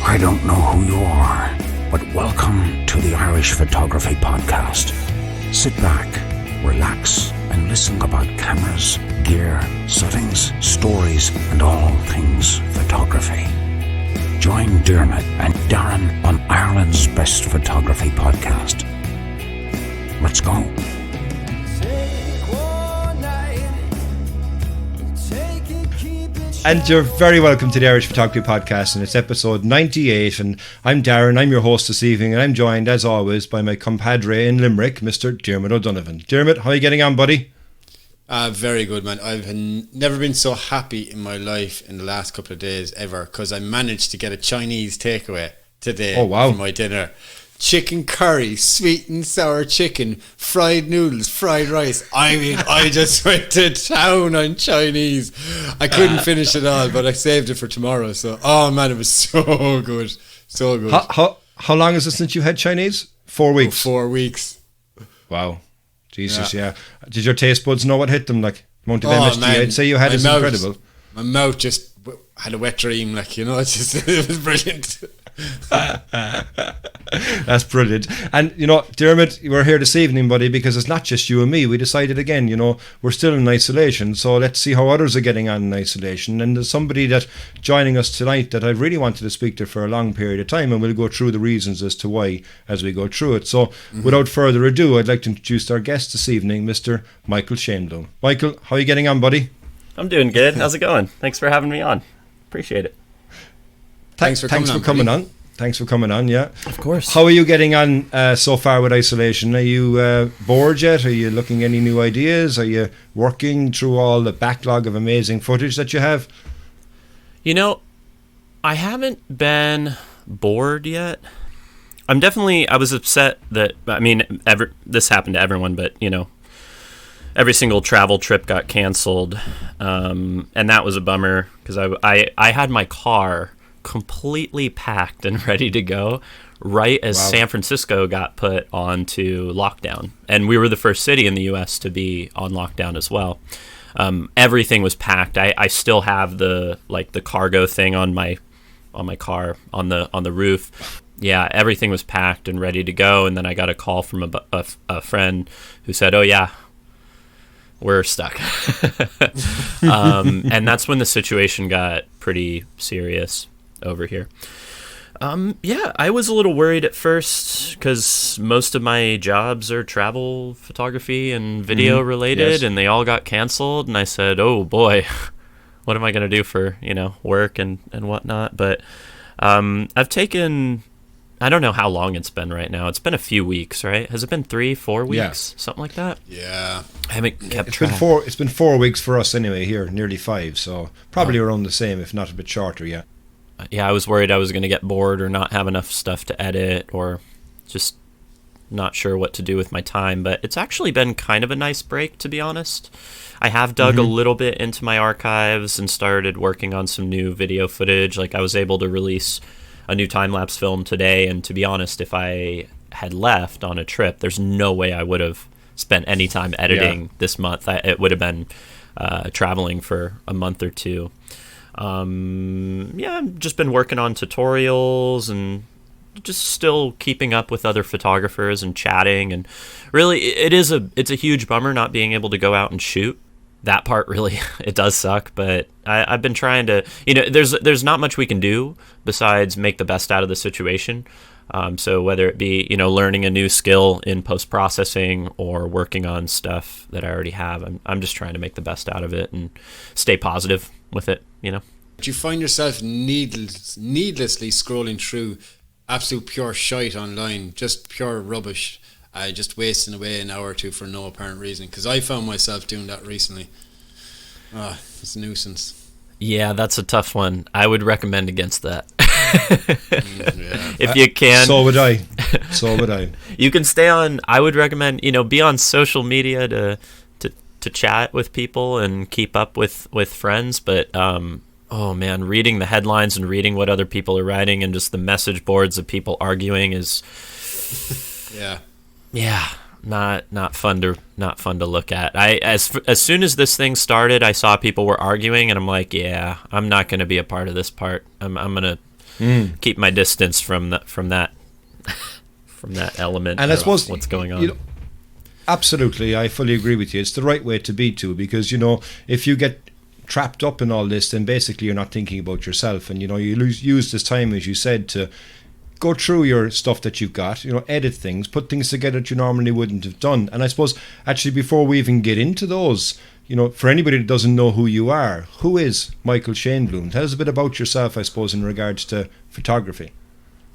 I don't know who you are, but welcome to the Irish Photography Podcast. Sit back, relax, and listen about cameras, gear, settings, stories, and all things photography. Join Dermot and Darren on Ireland's Best Photography Podcast. Let's go. And you're very welcome to the Irish Photography Podcast, and it's episode 98, and I'm Darren, I'm your host this evening, and I'm joined, as always, by my compadre in Limerick, Mr. Dermot O'Donovan. Dermot, how are you getting on, buddy? Very good, man. I've never been so happy in my life in the last couple of days ever, because I managed to get a Chinese takeaway today for my dinner. Chicken curry, sweet and sour chicken, fried noodles, fried rice. I mean, I just went to town on Chinese. I couldn't finish it all, but I saved it for tomorrow. So, oh man, it was so good. So good. How long is it since you had Chinese? 4 weeks? 4 weeks. Wow. Jesus, yeah. Did your taste buds know what hit them? Like, amount of MSG I'd say you had is incredible. My mouth just had a wet dream, like, you know, it was brilliant. That's brilliant. And you know, Dermot, we're here this evening, buddy, because it's not just you and me. We decided again, you know, we're still in isolation, so let's see how others are getting on in isolation. And there's somebody that joining us tonight that I really wanted to speak to for a long period of time, and we'll go through the reasons as to why as we go through it. So without further ado, I'd like to introduce our guest this evening, Mr. Michael Shainblum. Michael, how are you getting on, buddy? I'm doing good. How's it going? Thanks for having me on. Appreciate it. Thanks for coming on. Thanks for coming on, yeah. Of course. How are you getting on so far with isolation? Are you bored yet? Are you looking at any new ideas? Are you working through all the backlog of amazing footage that you have? You know, I haven't been bored yet. I was upset that, I mean, this happened to everyone, but, you know, every single travel trip got canceled, and that was a bummer, because I had my car completely packed and ready to go right as San Francisco got put onto lockdown, and we were the first city in the US to be on lockdown as well. Everything was packed. I still have the cargo thing on my car on the roof. Yeah, everything was packed and ready to go, and then I got a call from a friend who said, "Oh yeah, we're stuck." And that's when the situation got pretty serious over here. Yeah, I was a little worried at first because most of my jobs are travel photography and video related, and they all got canceled. And I said, "Oh boy, what am I going to do for, you know, work and whatnot?" But I've taken, I don't know how long it's been right now. It's been a few weeks, right? Has it been 3-4 weeks? Something like that? Yeah. I haven't kept It's track. it's been 4 weeks for us anyway here, nearly 5, so probably around the same, if not a bit shorter, yeah. Yeah, I was worried I was going to get bored or not have enough stuff to edit, or just not sure what to do with my time. But it's actually been kind of a nice break, to be honest. I have dug a little bit into my archives and started working on some new video footage. Like, I was able to release a new time-lapse film today, and to be honest, if I had left on a trip, there's no way I would have spent any time editing this month. It would have been traveling for a month or two. I've just been working on tutorials and just still keeping up with other photographers and chatting, and really it's a huge bummer not being able to go out and shoot. That part really, it does suck, but I've been trying to, you know, there's not much we can do besides make the best out of the situation. So whether it be, you know, learning a new skill in post-processing or working on stuff that I already have, I'm just trying to make the best out of it and stay positive with it, you know. Do you find yourself needlessly scrolling through absolute pure shite online, just pure rubbish, just wasting away an hour or two for no apparent reason? Because I found myself doing that recently. It's a nuisance. Yeah, that's a tough one. I would recommend against that. If you can. So would I. You can stay on, I would recommend, you know, be on social media to chat with people and keep up with friends, but oh man, reading the headlines and reading what other people are writing and just the message boards of people arguing is not fun to look at. As soon as this thing started, I saw people were arguing, and I'm like, yeah, I'm not going to be a part of this part. I'm gonna keep my distance from that from that element. And I suppose what's going on. You know, absolutely, I fully agree with you. It's the right way to be too, because if you get trapped up in all this, then basically you're not thinking about yourself, and you use this time, as you said, to go through your stuff that you've got, edit things, put things together that you normally wouldn't have done. And I suppose actually before we even get into those, for anybody that doesn't know who you are, who is Michael Shainblum? Tell us a bit about yourself, I suppose, in regards to photography.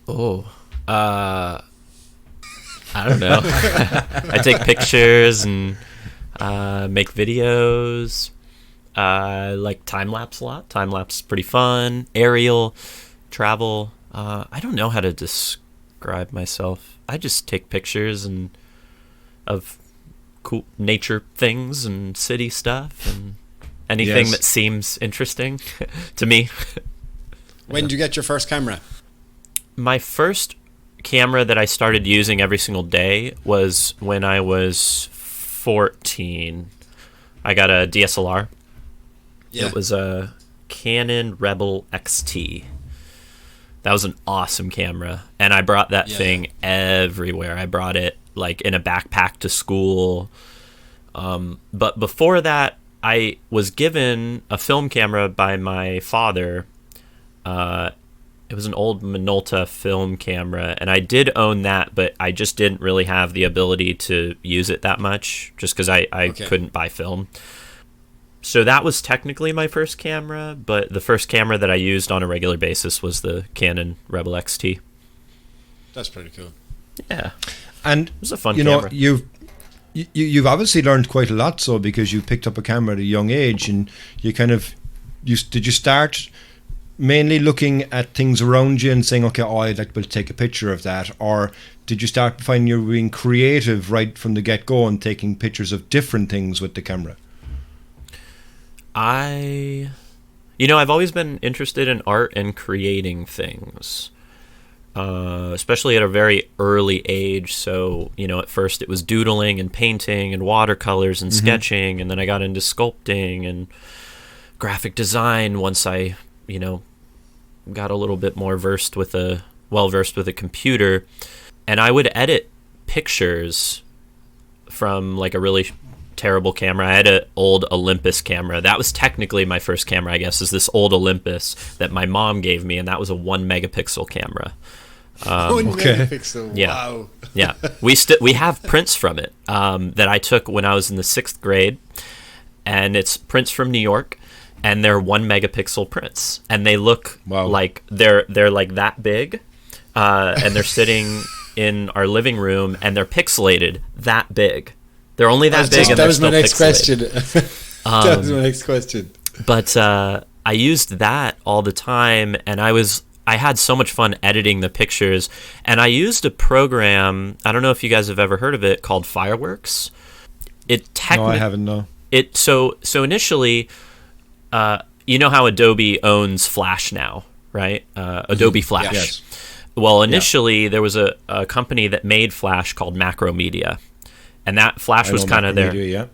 I don't know. I take pictures and make videos. I like time-lapse a lot. Time-lapse is pretty fun. Aerial, travel. I don't know how to describe myself. I just take pictures of cool nature things and city stuff and anything that seems interesting to me. When did you get your first camera? My first camera that I started using every single day was when I was 14. I got a DSLR. Yeah. It was a Canon Rebel XT. That was an awesome camera, and I brought that thing everywhere. I brought it like in a backpack to school. But before that, I was given a film camera by my father. It was an old Minolta film camera, and I did own that, but I just didn't really have the ability to use it that much, just because I couldn't buy film. So that was technically my first camera, but the first camera that I used on a regular basis was the Canon Rebel XT. That's pretty cool. Yeah, and it was a fun camera. You've obviously learned quite a lot, so because you picked up a camera at a young age, and did you start mainly looking at things around you and saying, okay, I'd like to take a picture of that, or did you start finding you're being creative right from the get-go and taking pictures of different things with the camera? I've always been interested in art and creating things, especially at a very early age. So, at first it was doodling and painting and watercolors and sketching, and then I got into sculpting and graphic design once I, got a little bit more well-versed with a computer. And I would edit pictures from like a really terrible camera. I had an old Olympus camera. That was technically my first camera, I guess, is this old Olympus that my mom gave me, and that was a 1 megapixel camera. 1 megapixel, yeah. Wow. Yeah, we have prints from it that I took when I was in the 6th grade, and it's prints from New York, and they're 1 megapixel prints, and they look like they're like that big, and they're sitting in our living room, and they're pixelated that big. They're only that big, and that they're was still my next pixelated. question. That was my next question. But I used that all the time, and I had so much fun editing the pictures. And I used a program, I don't know if you guys have ever heard of it, called Fireworks. No, I haven't, no. So initially, you know how Adobe owns Flash now, right? Adobe Flash. Yes. Well, initially, there was a company that made Flash called Macromedia. And that Flash was kind of their...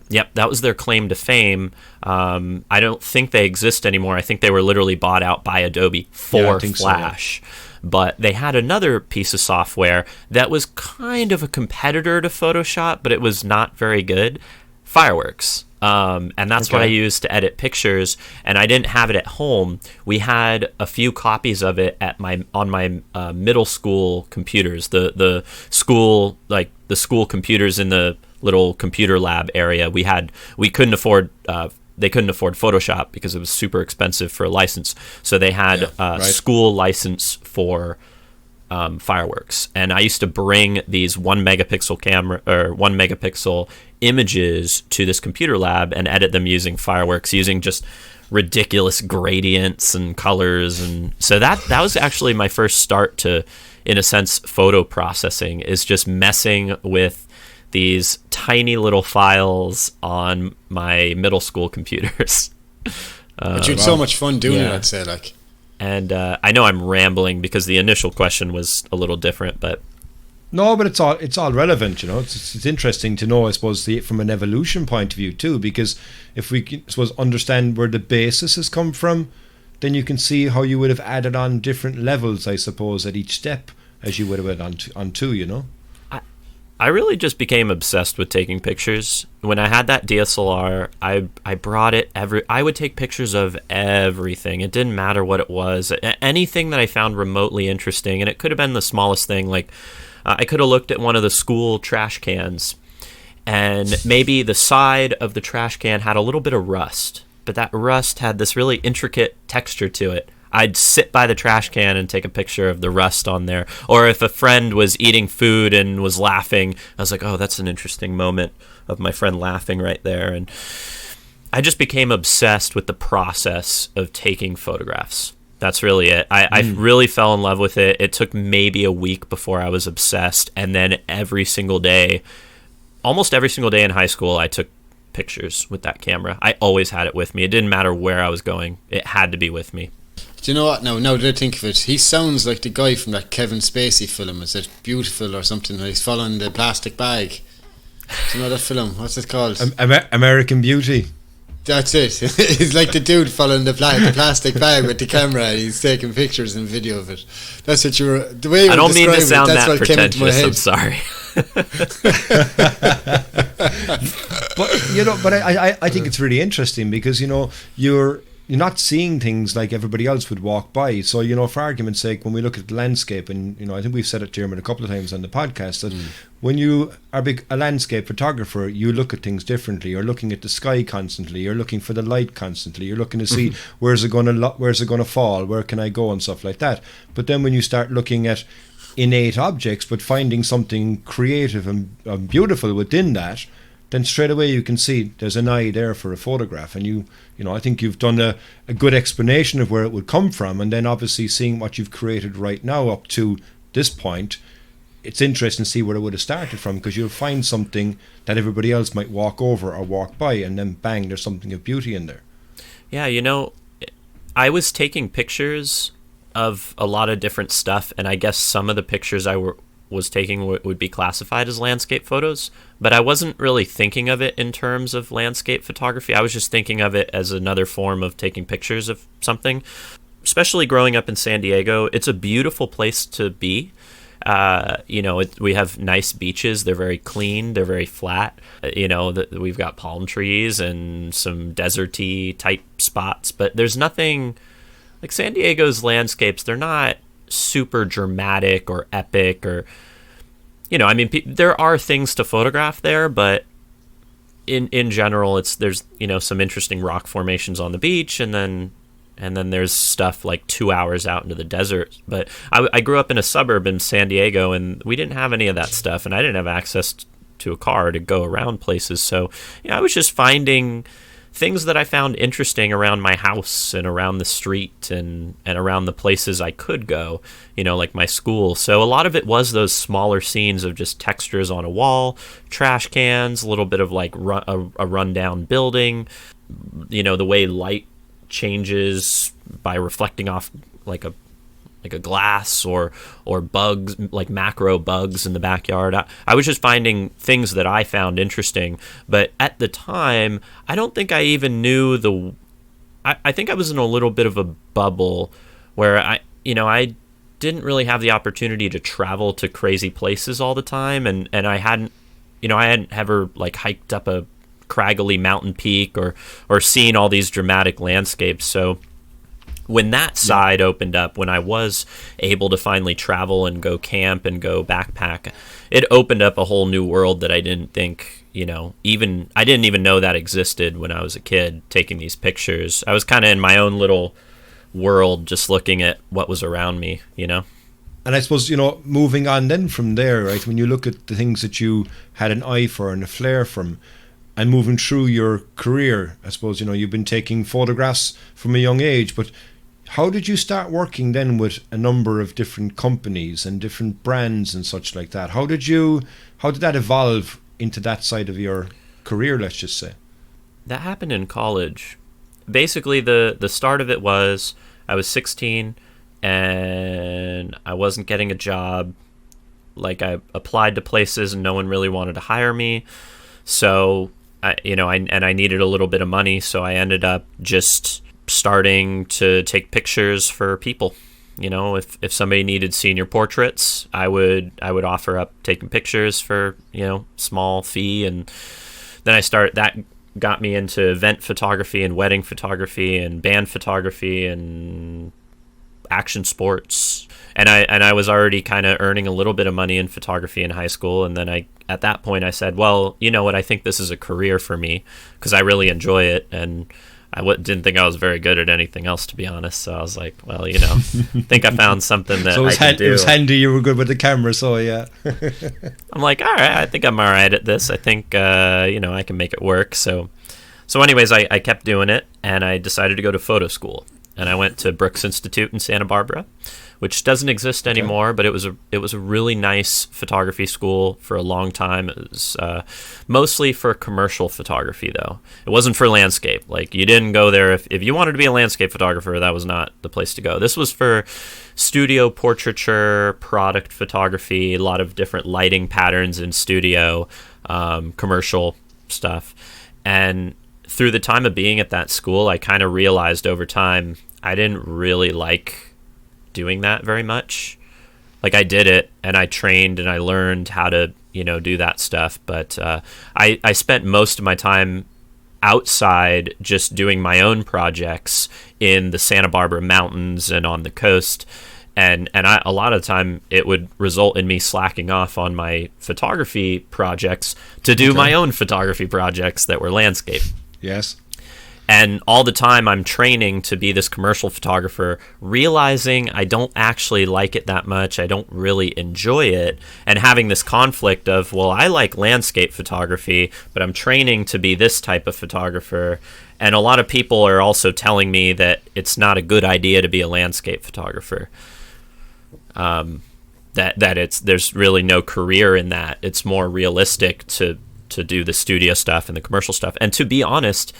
Yep, that was their claim to fame. I don't think they exist anymore. I think they were literally bought out by Adobe for Flash. So, yeah. But they had another piece of software that was kind of a competitor to Photoshop, but it was not very good. Fireworks. And that's what I used to edit pictures, and I didn't have it at home. We had a few copies of it on my middle school computers, the school computers in the little computer lab area. We couldn't afford they couldn't afford Photoshop because it was super expensive for a license, so they had school license for Fireworks. And I used to bring these 1 megapixel camera or 1 megapixel images to this computer lab and edit them using Fireworks, using just ridiculous gradients and colors. And so that was actually my first start to, in a sense, photo processing, is just messing with these tiny little files on my middle school computers. But you had so much fun doing it, I'd say. And I know I'm rambling because the initial question was a little different, but no, but it's all relevant, It's interesting to know, I suppose, from an evolution point of view too, because if we can, I suppose, understand where the basis has come from, then you can see how you would have added on different levels, I suppose, at each step as you would have added on to, you know. I really just became obsessed with taking pictures. When I had that DSLR, I brought it I would take pictures of everything. It didn't matter what it was. Anything that I found remotely interesting, and it could have been the smallest thing. Like, I could have looked at one of the school trash cans, and maybe the side of the trash can had a little bit of rust, but that rust had this really intricate texture to it. I'd sit by the trash can and take a picture of the rust on there. Or if a friend was eating food and was laughing, I was like, oh, that's an interesting moment of my friend laughing right there. And I just became obsessed with the process of taking photographs. That's really it. I really fell in love with it. It took maybe a week before I was obsessed. And then almost every single day in high school, I took pictures with that camera. I always had it with me. It didn't matter where I was going. It had to be with me. Do you know what? Now that I think of it, he sounds like the guy from that Kevin Spacey film. Is it Beautiful or something? He's following the plastic bag. Do you know that film? What's it called? American Beauty. That's it. He's like the dude following the plastic bag with the camera, and he's taking pictures and video of it. That's what you were. The way you I don't mean to sound that's that what came into my pretentious. head. I'm sorry. But I think it's really interesting because, you know, you're not seeing things like everybody else would walk by. So, you know, for argument's sake, when we look at the landscape, and, you know, I think we've said it, Dermot, a couple of times on the podcast, that when you are a landscape photographer, you look at things differently. You're looking at the sky constantly. You're looking for the light constantly. You're looking to see where's it going to fall? Where can I go? And stuff like that. But then when you start looking at innate objects, but finding something creative and beautiful within that, then straight away you can see there's an eye there for a photograph. And you know, I think you've done a good explanation of where it would come from, and then obviously seeing what you've created right now up to this point, it's interesting to see where it would have started from, because you'll find something that everybody else might walk over or walk by, and then bang, there's something of beauty in there. Yeah, you know, I was taking pictures of a lot of different stuff, and I guess some of the pictures I was taking would be classified as landscape photos, but I wasn't really thinking of it in terms of landscape photography. I was just thinking of it as another form of taking pictures of something. Especially growing up in San Diego, it's a beautiful place to be. You know, we have nice beaches. They're very clean. They're very flat. You know, we've got palm trees and some deserty type spots, but there's nothing like San Diego's landscapes. They're not super dramatic or epic, or, you know, I mean, there are things to photograph there, but in general, there's, you know, some interesting rock formations on the beach, and then there's stuff like 2 hours out into the desert. But I grew up in a suburb in San Diego, and we didn't have any of that stuff, and I didn't have access to a car to go around places. So, you know, I was just finding things that I found interesting around my house and around the street and around the places I could go, you know, like my school. So a lot of it was those smaller scenes of just textures on a wall, trash cans, a little bit of like a rundown building, you know, the way light changes by reflecting off like a glass, or bugs, like macro bugs in the backyard. I was just finding things that I found interesting, but at the time, I don't think I even knew I think I was in a little bit of a bubble where I didn't really have the opportunity to travel to crazy places all the time, and I hadn't ever like hiked up a craggly mountain peak or seen all these dramatic landscapes. So when that side opened up, when I was able to finally travel and go camp and go backpack, it opened up a whole new world that I didn't think, you know, I didn't even know that existed when I was a kid taking these pictures. I was kind of in my own little world, just looking at what was around me, you know. And I suppose, you know, moving on then from there, right, when you look at the things that you had an eye for and a flair from, and moving through your career, I suppose, you know, you've been taking photographs from a young age, but how did you start working then with a number of different companies and different brands and such like that? How did that evolve into that side of your career, let's just say? That happened in college. Basically, the start of it was I was 16 and I wasn't getting a job. Like, I applied to places and no one really wanted to hire me. So, I needed a little bit of money, so I ended up just starting to take pictures for people. You know, if somebody needed senior portraits, I would offer up taking pictures for, you know, small fee. And then that got me into event photography and wedding photography and band photography and action sports. And I was already kind of earning a little bit of money in photography in high school. And then at that point I said, well, you know what, I think this is a career for me because I really enjoy it. And I didn't think I was very good at anything else, to be honest. So I was like, well, you know, I think I found something that I can do. It was handy you were good with the camera, so yeah. I'm like, all right, I think I'm all right at this. I think, you know, I can make it work. So anyways, I kept doing it, and I decided to go to photo school. And I went to Brooks Institute in Santa Barbara, which doesn't exist anymore, but it was a really nice photography school for a long time. It was mostly for commercial photography, though. It wasn't for landscape. Like, you didn't go there if you wanted to be a landscape photographer. That was not the place to go. This was for studio portraiture, product photography, a lot of different lighting patterns in studio, commercial stuff. And through the time of being at that school, I kind of realized over time I didn't really like doing that very much. Like, I did it and I trained and I learned how to, you know, do that stuff, but I spent most of my time outside just doing my own projects in the Santa Barbara mountains and on the coast, and a lot of the time it would result in me slacking off on my photography projects to do my own photography projects that were landscape. Yes. And all the time I'm training to be this commercial photographer, realizing I don't actually like it that much. I don't really enjoy it. And having this conflict of, well, I like landscape photography, but I'm training to be this type of photographer. And a lot of people are also telling me that it's not a good idea to be a landscape photographer. There's really no career in that. It's more realistic to do the studio stuff and the commercial stuff. And to be honest,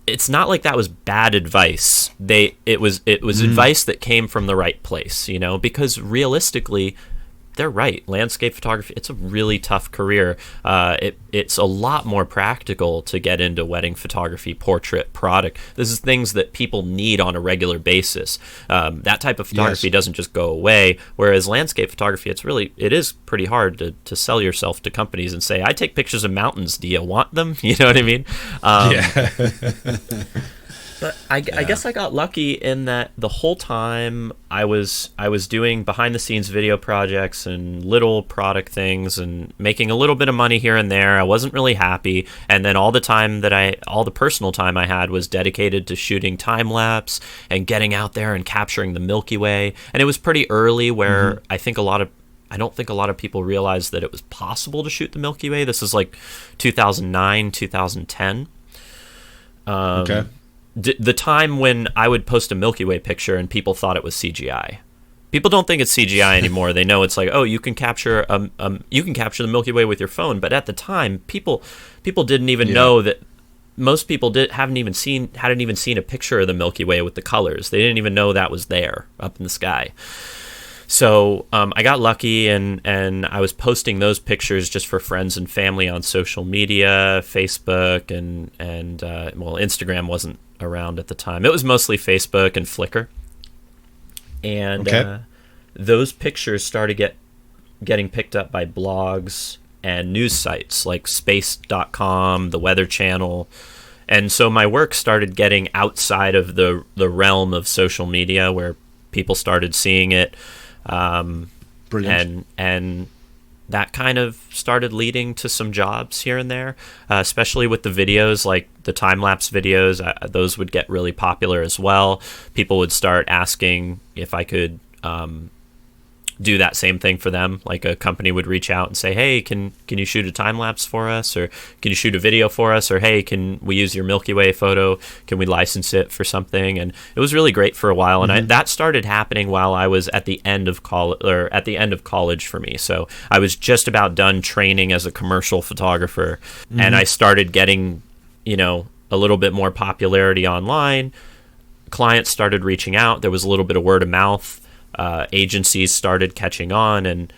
it's not like that was bad advice. It was advice that came from the right place, you know, because realistically, they're right. Landscape photography, it's a really tough career. It's a lot more practical to get into wedding photography, portrait, product. This is things that people need on a regular basis. That type of photography doesn't just go away, whereas landscape photography, it is pretty hard to sell yourself to companies and say, I take pictures of mountains. Do you want them? You know what I mean? But I guess I got lucky in that the whole time I was doing behind the scenes video projects and little product things and making a little bit of money here and there. I wasn't really happy, and then all the personal time I had was dedicated to shooting time lapse and getting out there and capturing the Milky Way. And it was pretty early where I don't think a lot of people realized that it was possible to shoot the Milky Way. This is like 2009, 2010. Okay. The time when I would post a Milky Way picture and people thought it was CGI. People don't think it's CGI anymore. They know it's like, oh, you can capture the Milky Way with your phone. But at the time, people didn't even know that. Most people hadn't even seen a picture of the Milky Way with the colors. They didn't even know that was there up in the sky. So I got lucky, and I was posting those pictures just for friends and family on social media, Facebook, and Instagram wasn't around at the time. It was mostly Facebook and Flickr. And those pictures started getting picked up by blogs and news sites like space.com, the Weather Channel. And so my work started getting outside of the realm of social media where people started seeing it. Brilliant. And that kind of started leading to some jobs here and there, especially with the videos, like the time-lapse videos. Those would get really popular as well. People would start asking if I could do that same thing for them. Like a company would reach out and say, hey, can you shoot a time-lapse for us? Or can you shoot a video for us? Or hey, can we use your Milky Way photo? Can we license it for something? And it was really great for a while. And that started happening while I was at the end of college for me. So I was just about done training as a commercial photographer. And I started getting, a little bit more popularity online. Clients started reaching out. There was a little bit of word of mouth. Agencies started catching on, and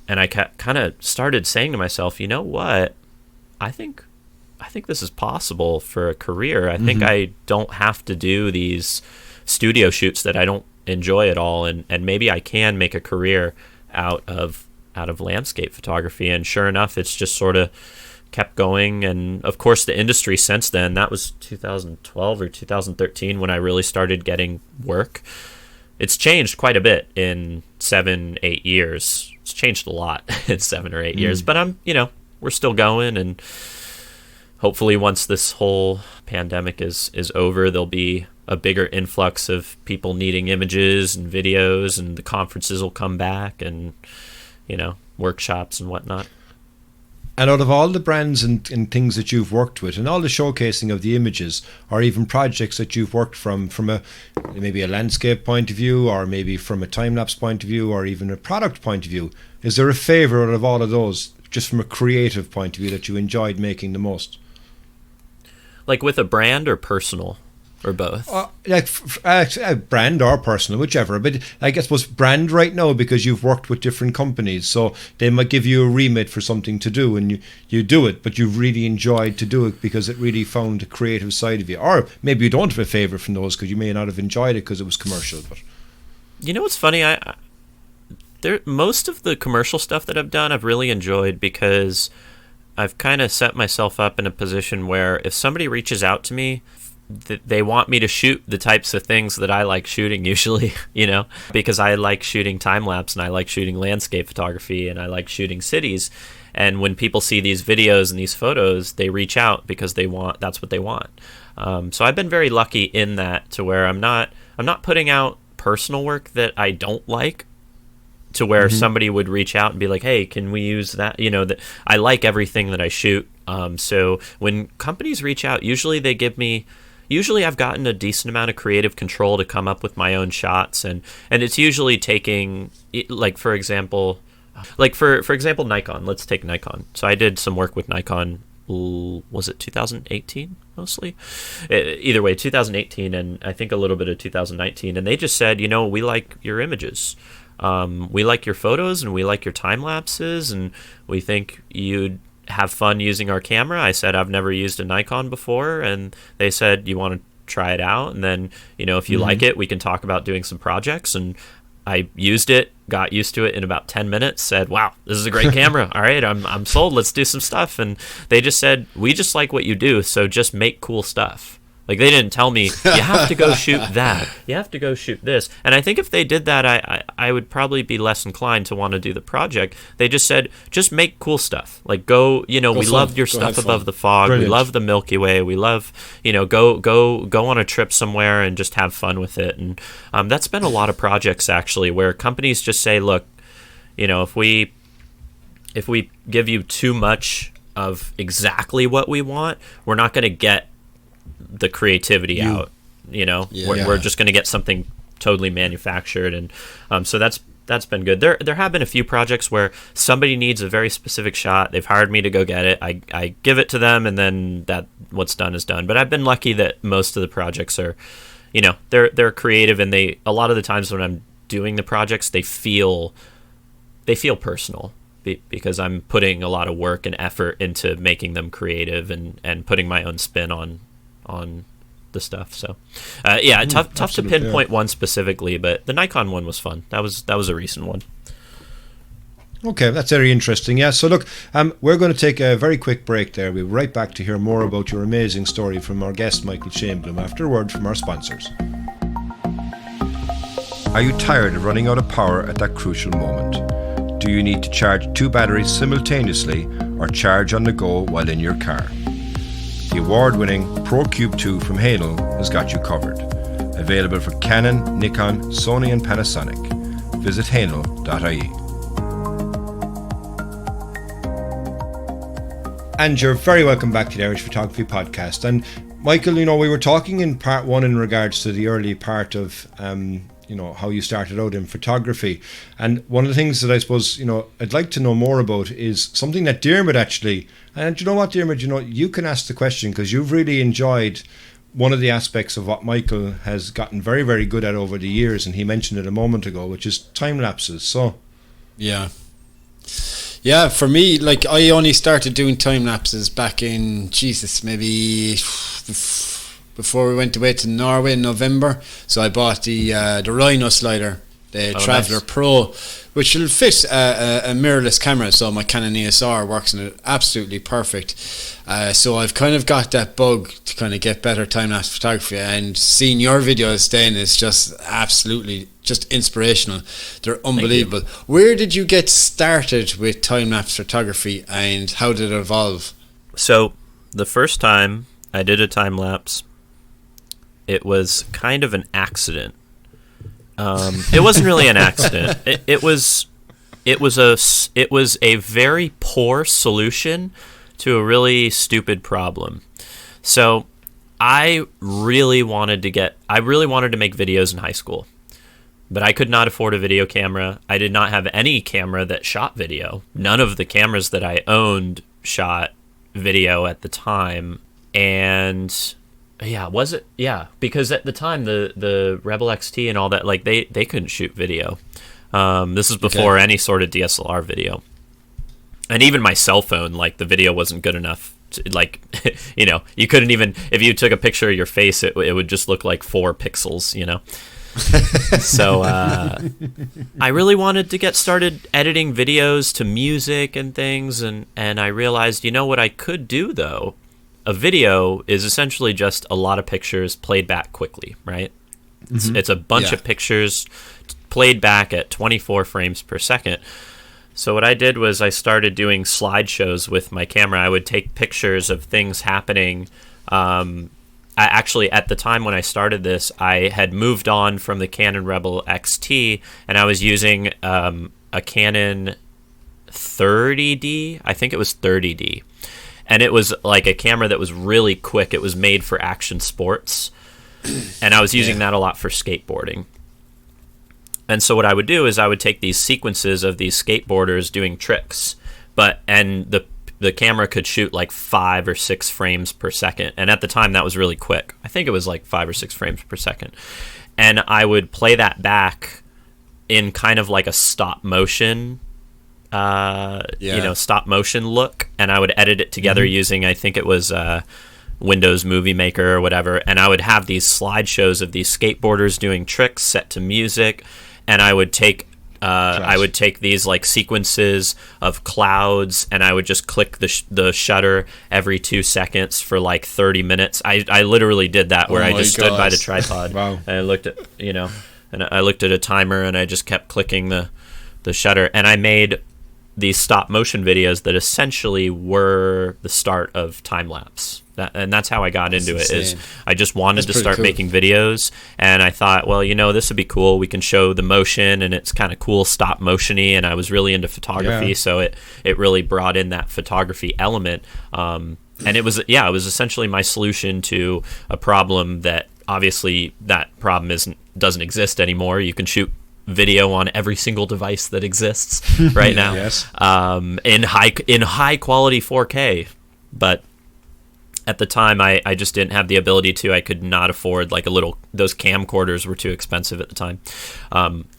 I kind of started saying to myself, you know what? I think think this is possible for a career. I think I don't have to do these studio shoots that I don't enjoy at all, and maybe I can make a career out of landscape photography. And sure enough, it's just sort of kept going. And of course the industry since then, that was 2012 or 2013 when I really started getting work. It's changed quite a bit in 7-8 years. It's changed a lot in 7 or 8 years, but we're still going, and hopefully once this whole pandemic is over, there'll be a bigger influx of people needing images and videos, and the conferences will come back, and workshops and whatnot. And out of all the brands and things that you've worked with, and all the showcasing of the images, or even projects that you've worked from maybe a landscape point of view, or maybe from a time-lapse point of view, or even a product point of view, is there a favourite out of all of those, just from a creative point of view, that you enjoyed making the most? Like with a brand or personal? Or both? Brand or personal, whichever. But I guess was brand right now, because you've worked with different companies, so they might give you a remit for something to do, and you do it, but you've really enjoyed to do it because it really found a creative side of you. Or maybe you don't have a favourite from those because you may not have enjoyed it because it was commercial. But what's funny? Most of the commercial stuff that I've done, I've really enjoyed, because I've kind of set myself up in a position where if somebody reaches out to me, they want me to shoot the types of things that I like shooting usually, because I like shooting time-lapse, and I like shooting landscape photography, and I like shooting cities. And when people see these videos and these photos, they reach out because that's what they want. So I've been very lucky in that, to where I'm not putting out personal work that I don't like, to where somebody would reach out and be like, hey, can we use that? That I like everything that I shoot. So when companies reach out, usually I've gotten a decent amount of creative control to come up with my own shots, and it's usually taking, like for example, Nikon. Let's take Nikon. So I did some work with Nikon. Was it 2018 mostly? Either way, 2018, and I think a little bit of 2019. And they just said, we like your images, we like your photos, and we like your time lapses, and we think you'd have fun using our camera. I said, I've never used a Nikon before, and they said, you want to try it out, and then if you like it, we can talk about doing some projects. And I used it, got used to it in about 10 minutes, said, wow, this is a great camera. All right, I'm sold. Let's do some stuff. And they just said, we just like what you do, so just make cool stuff. Like, they didn't tell me, you have to go shoot that, you have to go shoot this. And I think if they did that, I would probably be less inclined to want to do the project. They just said, just make cool stuff. Like, we loved your stuff above the fog. Brilliant. We love the Milky Way. We love, go on a trip somewhere and just have fun with it. And that's been a lot of projects, actually, where companies just say, look, if we give you too much of exactly what we want, we're not going to get the creativity out. We're just going to get something totally manufactured. And so that's been good. There have been a few projects where somebody needs a very specific shot. They've hired me to go get it. I give it to them, and then what's done is done. But I've been lucky that most of the projects are, they're creative, and a lot of the times when I'm doing the projects, they feel personal, because I'm putting a lot of work and effort into making them creative, and putting my own spin on the stuff. So tough to pinpoint one specifically, but the Nikon one was fun. That was a recent one. Okay, that's very interesting. Yeah, so look, we're going to take a very quick break there. We'll be right back to hear more about your amazing story from our guest Michael Shainblum after a word from our sponsors. Are you tired of running out of power at that crucial moment? Do you need to charge 2 batteries simultaneously, or charge on the go while in your car? The award-winning ProCube 2 from Hainel has got you covered. Available for Canon, Nikon, Sony and Panasonic. Visit hainel.ie. And you're very welcome back to the Irish Photography Podcast. And Michael, we were talking in part 1 in regards to the early part of how you started out in photography. And one of the things that I suppose, I'd like to know more about is something that Diarmuid actually, and you know what, Diarmuid, you can ask the question, because you've really enjoyed one of the aspects of what Michael has gotten very, very good at over the years, and he mentioned it a moment ago, which is time lapses. So, yeah, Yeah, for me, like I only started doing time lapses back in maybe before we went away to Norway in November. So I bought the Rhino slider, the Traveller Pro, which will fit a mirrorless camera. So my Canon ESR works in it absolutely perfect. So I've kind of got that bug to kind of get better time-lapse photography, and seeing your videos then is just absolutely just inspirational. They're unbelievable. Where did you get started with time-lapse photography, and how did it evolve? So the first time I did a time-lapse, it was kind of an accident. It wasn't really an accident. It was a very poor solution to a really stupid problem. So I really wanted to make videos in high school, but I could not afford a video camera. I did not have any camera that shot video. None of the cameras that I owned shot video at the time. And because at the time the Rebel XT and all that, like they couldn't shoot video. This is before any sort of DSLR video. And even my cell phone, like the video wasn't good enough to, like, you know, you couldn't even, if you took a picture of your face, it would just look like 4 pixels, you know. So I really wanted to get started editing videos to music and things, and I realized, you know what I could do though? A video is essentially just a lot of pictures played back quickly, right? It's a bunch of pictures played back at 24 frames per second. So what I did was I started doing slideshows with my camera. I would take pictures of things happening. Actually, at the time when I started this, I had moved on from the Canon Rebel XT, and I was using a Canon 30D. I think it was 30D. And it was like a camera that was really quick. It was made for action sports. And I was using that a lot for skateboarding. And so what I would do is I would take these sequences of these skateboarders doing tricks, and the camera could shoot like 5 or 6 frames per second. And at the time that was really quick. I think it was like 5 or 6 frames per second. And I would play that back in kind of like a stop motion stop motion look, and I would edit it together using, I think it was Windows Movie Maker or whatever, and I would have these slideshows of these skateboarders doing tricks set to music, and I would take these like sequences of clouds, and I would just click the shutter every 2 seconds for like 30 minutes. I literally did that where I just stood by the tripod and I looked at I looked at a timer, and I just kept clicking the shutter, and I made these stop motion videos that essentially were the start of time lapse. And that's how I got into it. Is I just wanted to start making videos, and I thought, well, you know, this would be cool. We can show the motion, and it's kind of cool stop motiony. And I was really into photography, so it really brought in that photography element. And it was essentially my solution to a problem that obviously that problem doesn't exist anymore. You can shoot video on every single device that exists right now, in high quality 4K, but at the time I just didn't have the ability to. I could not afford like those camcorders were too expensive at the time.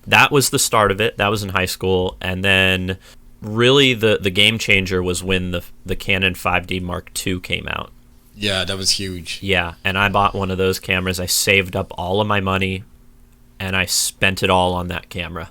That was the start of it. That was in high school, and then really the game changer was when the Canon 5D Mark II came out. Yeah, that was huge. Yeah, and I bought one of those cameras. I saved up all of my money, and I spent it all on that camera.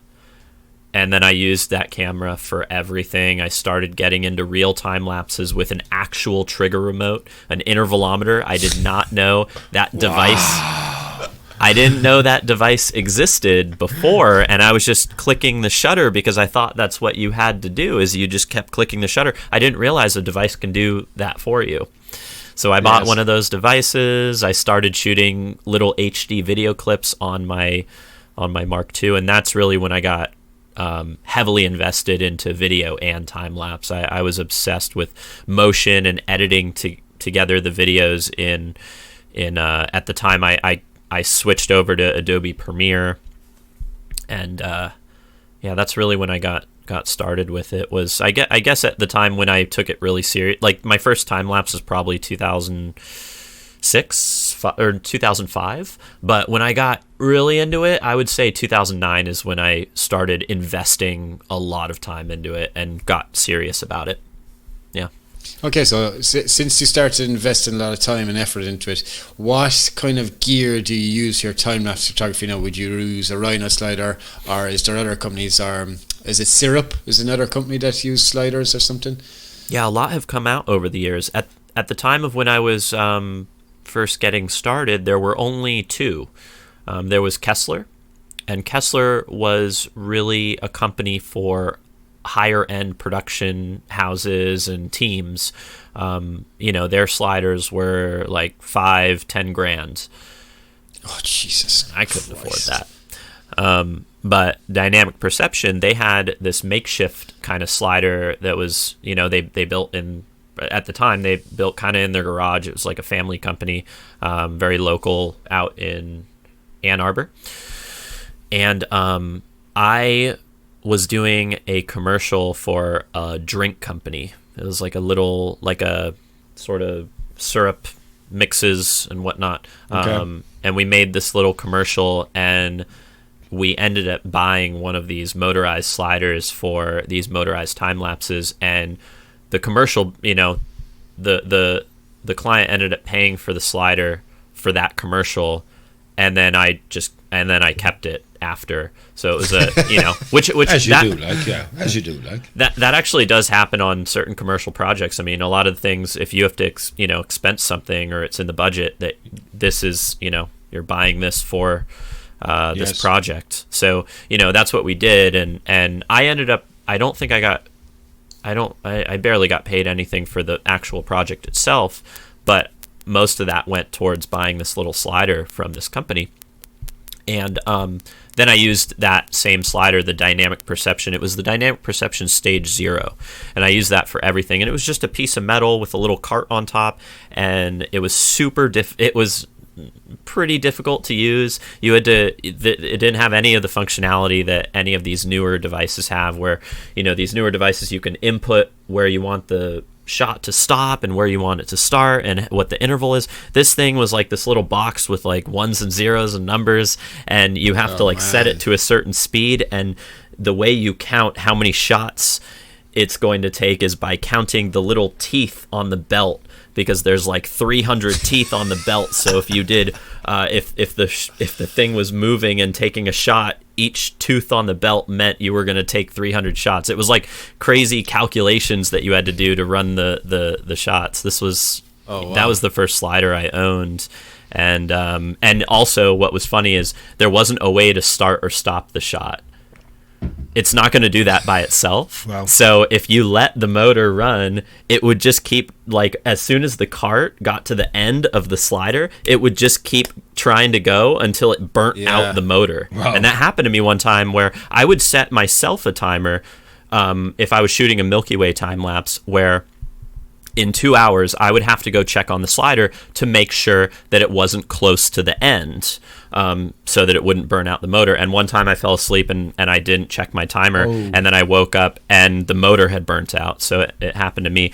And then I used that camera for everything. I started getting into real time lapses with an actual trigger remote, an intervalometer. I did not know that device. I didn't know that device existed before, and I was just clicking the shutter because I thought that's what you had to do, is you just kept clicking the shutter. I didn't realize a device can do that for you. So I bought one of those devices. I started shooting little HD video clips on my Mark II, and that's really when I got heavily invested into video and time lapse. I was obsessed with motion and editing together the videos in at the time I switched over to Adobe Premiere, and that's really when I got started with it. Was I guess at the time when I took it really serious, like my first time lapse was probably 2000 or 2005. But when I got really into it, I would say 2009 is when I started investing a lot of time into it and got serious about it. Yeah. Okay, so since you started investing a lot of time and effort into it, what kind of gear do you use for your time-lapse photography now? Would you use a Rhino slider, or is there other companies, or is it Syrup? Is another company that use sliders or something? Yeah, a lot have come out over the years. At the time of when I was first getting started, there were only two. There was Kessler, and Kessler was really a company for higher end production houses and teams. Their sliders were like 5-10 grand. Oh, Jesus. I couldn't afford that. But Dynamic Perception, they had this makeshift kind of slider that was, they built at the time, they built kind of in their garage. It was like a family company, very local out in Ann Arbor. And I was doing a commercial for a drink company. It was like a sort of syrup mixes and whatnot. Okay. And we made this little commercial, and we ended up buying one of these motorized sliders for these motorized time lapses. And the commercial, the client ended up paying for the slider for that commercial, and then I kept it after. So it was which as you do like that actually does happen on certain commercial projects. I mean, a lot of the things, if you have to expense something or it's in the budget, that this is you're buying this for this project. So that's what we did, and I ended up, I barely got paid anything for the actual project itself, but most of that went towards buying this little slider from this company. And then I used that same slider, the Dynamic Perception. It was the Dynamic Perception Stage 0. And I used that for everything. And it was just a piece of metal with a little cart on top. And it was it was pretty difficult to use. It didn't have any of the functionality that any of these newer devices have, where, these newer devices, you can input where you want the shot to stop and where you want it to start and what the interval is. This thing was like this little box with like ones and zeros and numbers, and you have to set it to a certain speed, and the way you count how many shots it's going to take is by counting the little teeth on the belt, because there's like 300 teeth on the belt. So if you did if the thing was moving and taking a shot, each tooth on the belt meant you were going to take 300 shots. It was like crazy calculations that you had to do to run the shots. This was that was the first slider I owned. And also what was funny is there wasn't a way to start or stop the shot. It's not going to do that by itself. Wow. So if you let the motor run, it would just keep, like, as soon as the cart got to the end of the slider, it would just keep trying to go until it burnt out the motor. Wow. And that happened to me one time where I would set myself a timer if I was shooting a Milky Way time lapse, where in 2 hours I would have to go check on the slider to make sure that it wasn't close to the end, so that it wouldn't burn out the motor. And one time I fell asleep and I didn't check my timer, and then I woke up and the motor had burnt out. So it happened to me.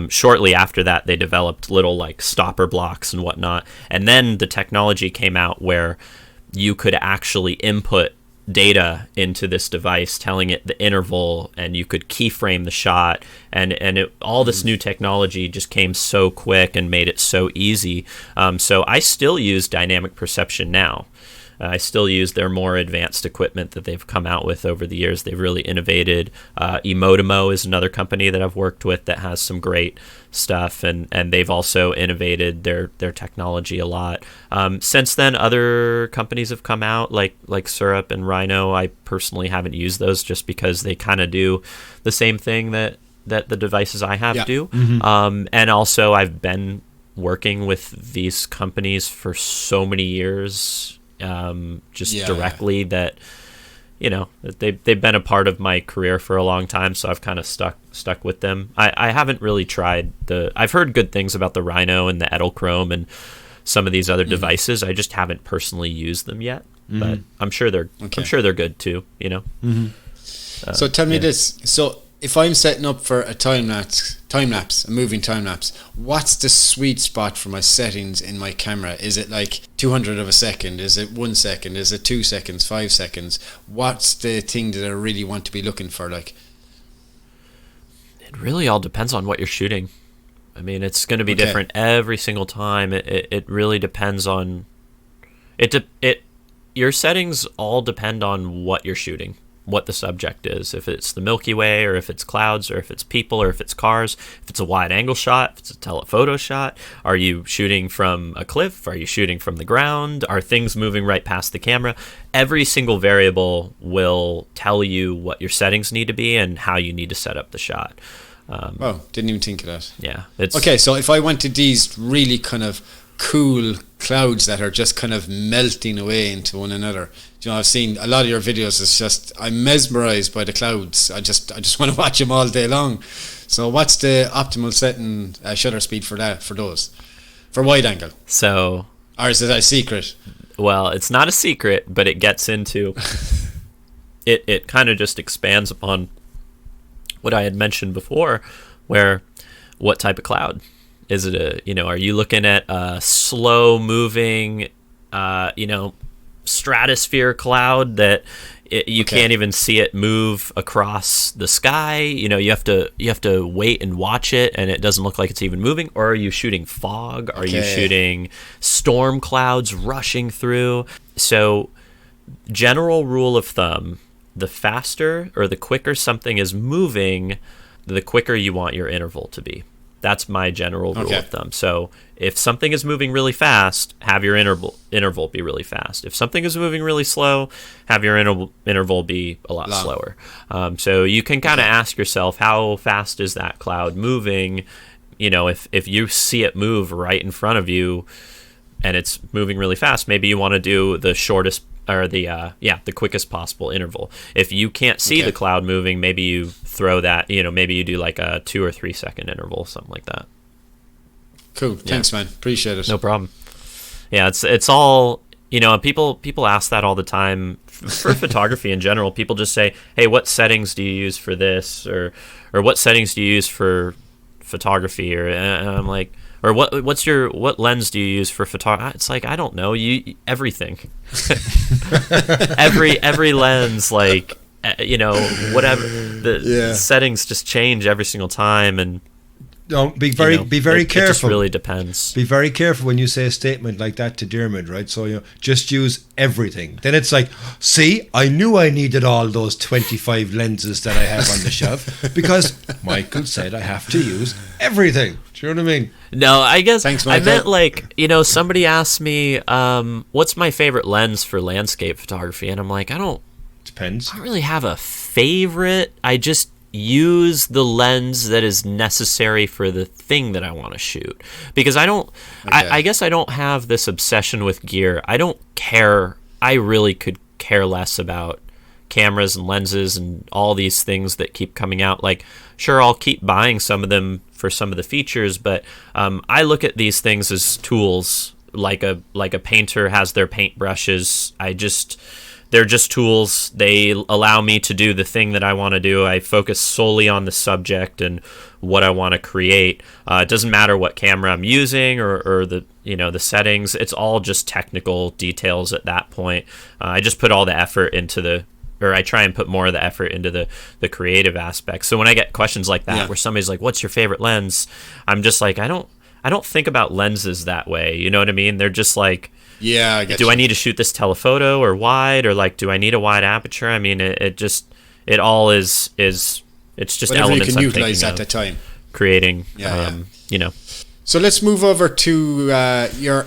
Shortly after that, they developed little like stopper blocks and whatnot, and then the technology came out where you could actually input data into this device telling it the interval, and you could keyframe the shot, and all this new technology just came so quick and made it so easy. So I still use Dynamic Perception now. I still use their more advanced equipment that they've come out with over the years. They've really innovated. Emotimo is another company that I've worked with that has some great stuff, and they've also innovated their technology a lot. Since then, other companies have come out, like Syrup and Rhino. I personally haven't used those just because they kind of do the same thing that the devices I have do. Mm-hmm. And also, I've been working with these companies for so many years, directly, that they've been a part of my career for a long time, so I've kind of stuck with them. I haven't really tried I've heard good things about the Rhino and the Edelchrome and some of these other devices. I just haven't personally used them yet, but I'm sure they're good too. So tell me this. So if I'm setting up for a time lapse, a moving time lapse, what's the sweet spot for my settings in my camera? Is it like 200 of a second? Is it 1 second? Is it 2 seconds? 5 seconds? What's the thing that I really want to be looking for? Like, it really all depends on what you're shooting. I mean, it's going to be different every single time. It really depends on your settings all depend on what you're shooting, what the subject is. If it's the Milky Way, or if it's clouds, or if it's people, or if it's cars, if it's a wide angle shot, if it's a telephoto shot. Are you shooting from a cliff? Are you shooting from the ground? Are things moving right past the camera? Every single variable will tell you what your settings need to be and how you need to set up the shot. Didn't even think of that. Yeah. Okay, so if I wanted these really kind of cool clouds that are just kind of melting away into one another. You know, I've seen a lot of your videos. It's just, I'm mesmerized by the clouds. I just want to watch them all day long. So what's the optimal setting shutter speed for those for wide angle? So, or is it a secret? Well, it's not a secret, but it gets into it kind of just expands upon what I had mentioned before, where what type of cloud. Is it are you looking at a slow moving, stratosphere cloud that you can't even see it move across the sky? You have to wait and watch it, and it doesn't look like it's even moving. Or are you shooting fog? Are you shooting storm clouds rushing through? So, general rule of thumb: the faster or the quicker something is moving, the quicker you want your interval to be. That's my general rule of thumb. So if something is moving really fast, have your interval be really fast. If something is moving really slow, have your interval be a lot slower. So you can kind of ask yourself, how fast is that cloud moving? If you see it move right in front of you and it's moving really fast, maybe you want to do the shortest or the quickest possible interval. If you can't see the cloud moving, maybe you throw that, maybe you do like a 2 or 3 second interval, something like that. Cool. Thanks, man. Appreciate it. No problem. Yeah, it's all, people ask that all the time for photography in general. People just say, hey, what settings do you use for this? Or what settings do you use for photography? And I'm like, or what lens do you use for photography? It's like, I don't know, everything. every lens, like, whatever, the settings just change every single time. And be very careful. It just really depends. Be very careful when you say a statement like that to Dermot, right? So just use everything. Then it's like, see, I knew I needed all those 25 lenses that I have on the shelf because Michael said I have to use everything. Do you know what I mean? No, I guess Thanks, I meant like, somebody asked me, what's my favorite lens for landscape photography? And I'm like, Depends. I don't really have a favorite. I just use the lens that is necessary for the thing that I want to shoot, because I guess I don't have this obsession with gear. I don't care. I really could care less about cameras and lenses and all these things that keep coming out. Like, sure, I'll keep buying some of them for some of the features, but I look at these things as tools. Like a painter has their paint brushes. They're just tools. They allow me to do the thing that I want to do. I focus solely on the subject and what I want to create. It doesn't matter what camera I'm using or the the settings. It's all just technical details at that point. I just put all the effort into I try and put more of the effort into the creative aspect. So when I get questions like that, where somebody's like, "What's your favorite lens?" I'm just like, I don't think about lenses that way. You know what I mean? They're just like, I need to shoot this telephoto or wide, or like, do I need a wide aperture? I mean, it all is it's just whatever elements you can I'm utilize thinking at the of time. creating. So let's move over to your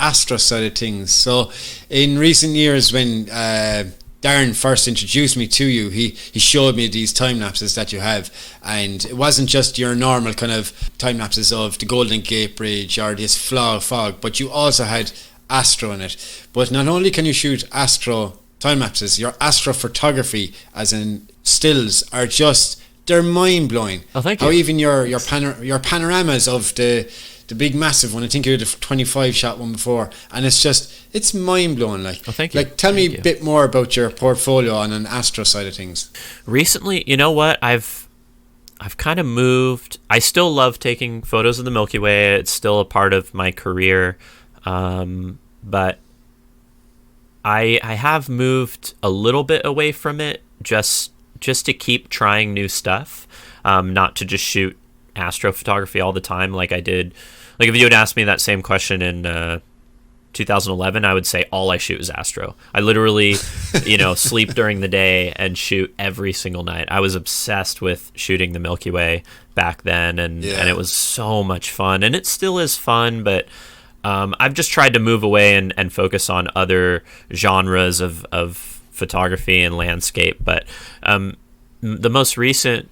Astra side of things. So in recent years, when Darren first introduced me to you, he showed me these time lapses that you have, and it wasn't just your normal kind of time lapses of the Golden Gate Bridge or this fog, but you also had astro in it. But not only can you shoot astro time lapses, your astro photography, as in stills, are just, they're mind blowing. Oh, thank you. How even your panoramas of the the big massive one. I think you had a 25 shot one before, and it's mind blowing. Like, well, thank you. Like, tell me a bit more about your portfolio on an astro side of things. Recently, you know what? I've kind of moved. I still love taking photos of the Milky Way. It's still a part of my career, but I have moved a little bit away from it just to keep trying new stuff, not to just shoot astrophotography all the time like I did. Like, if you had asked me that same question in 2011, I would say all I shoot is astro. I literally, sleep during the day and shoot every single night. I was obsessed with shooting the Milky Way back then, and it was so much fun, and it still is fun, but I've just tried to move away and focus on other genres of photography and landscape. But the most recent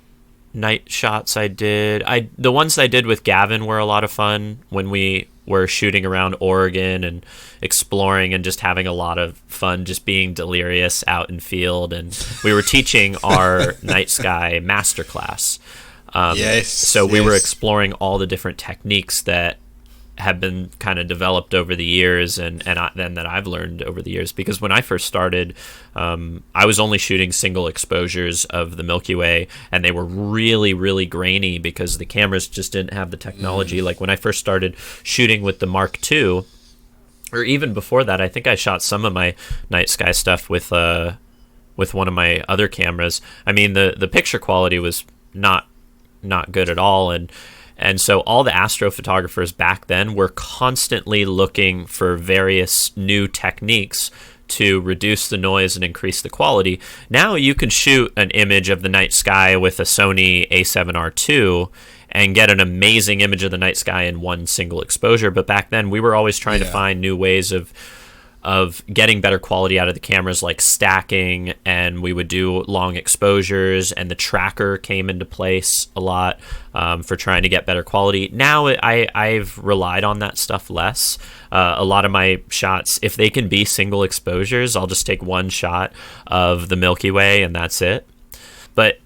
night shots the ones I did with Gavin were a lot of fun when we were shooting around Oregon and exploring and just having a lot of fun, just being delirious out in field. And we were teaching our night sky masterclass. So we were exploring all the different techniques that have been kind of developed over the years and then that I've learned over the years, because when I first started, I was only shooting single exposures of the Milky Way, and they were really, really grainy because the cameras just didn't have the technology. Like, when I first started shooting with the Mark II, or even before that, I think I shot some of my night sky stuff with one of my other cameras. I mean, the picture quality was not good at all, and so all the astrophotographers back then were constantly looking for various new techniques to reduce the noise and increase the quality. Now you can shoot an image of the night sky with a Sony A7R II and get an amazing image of the night sky in one single exposure. But back then we were always trying to find new ways of getting better quality out of the cameras, like stacking, and we would do long exposures, and the tracker came into place a lot for trying to get better quality. Now I've relied on that stuff less. A lot of my shots, if they can be single exposures, I'll just take one shot of the Milky Way and that's it. But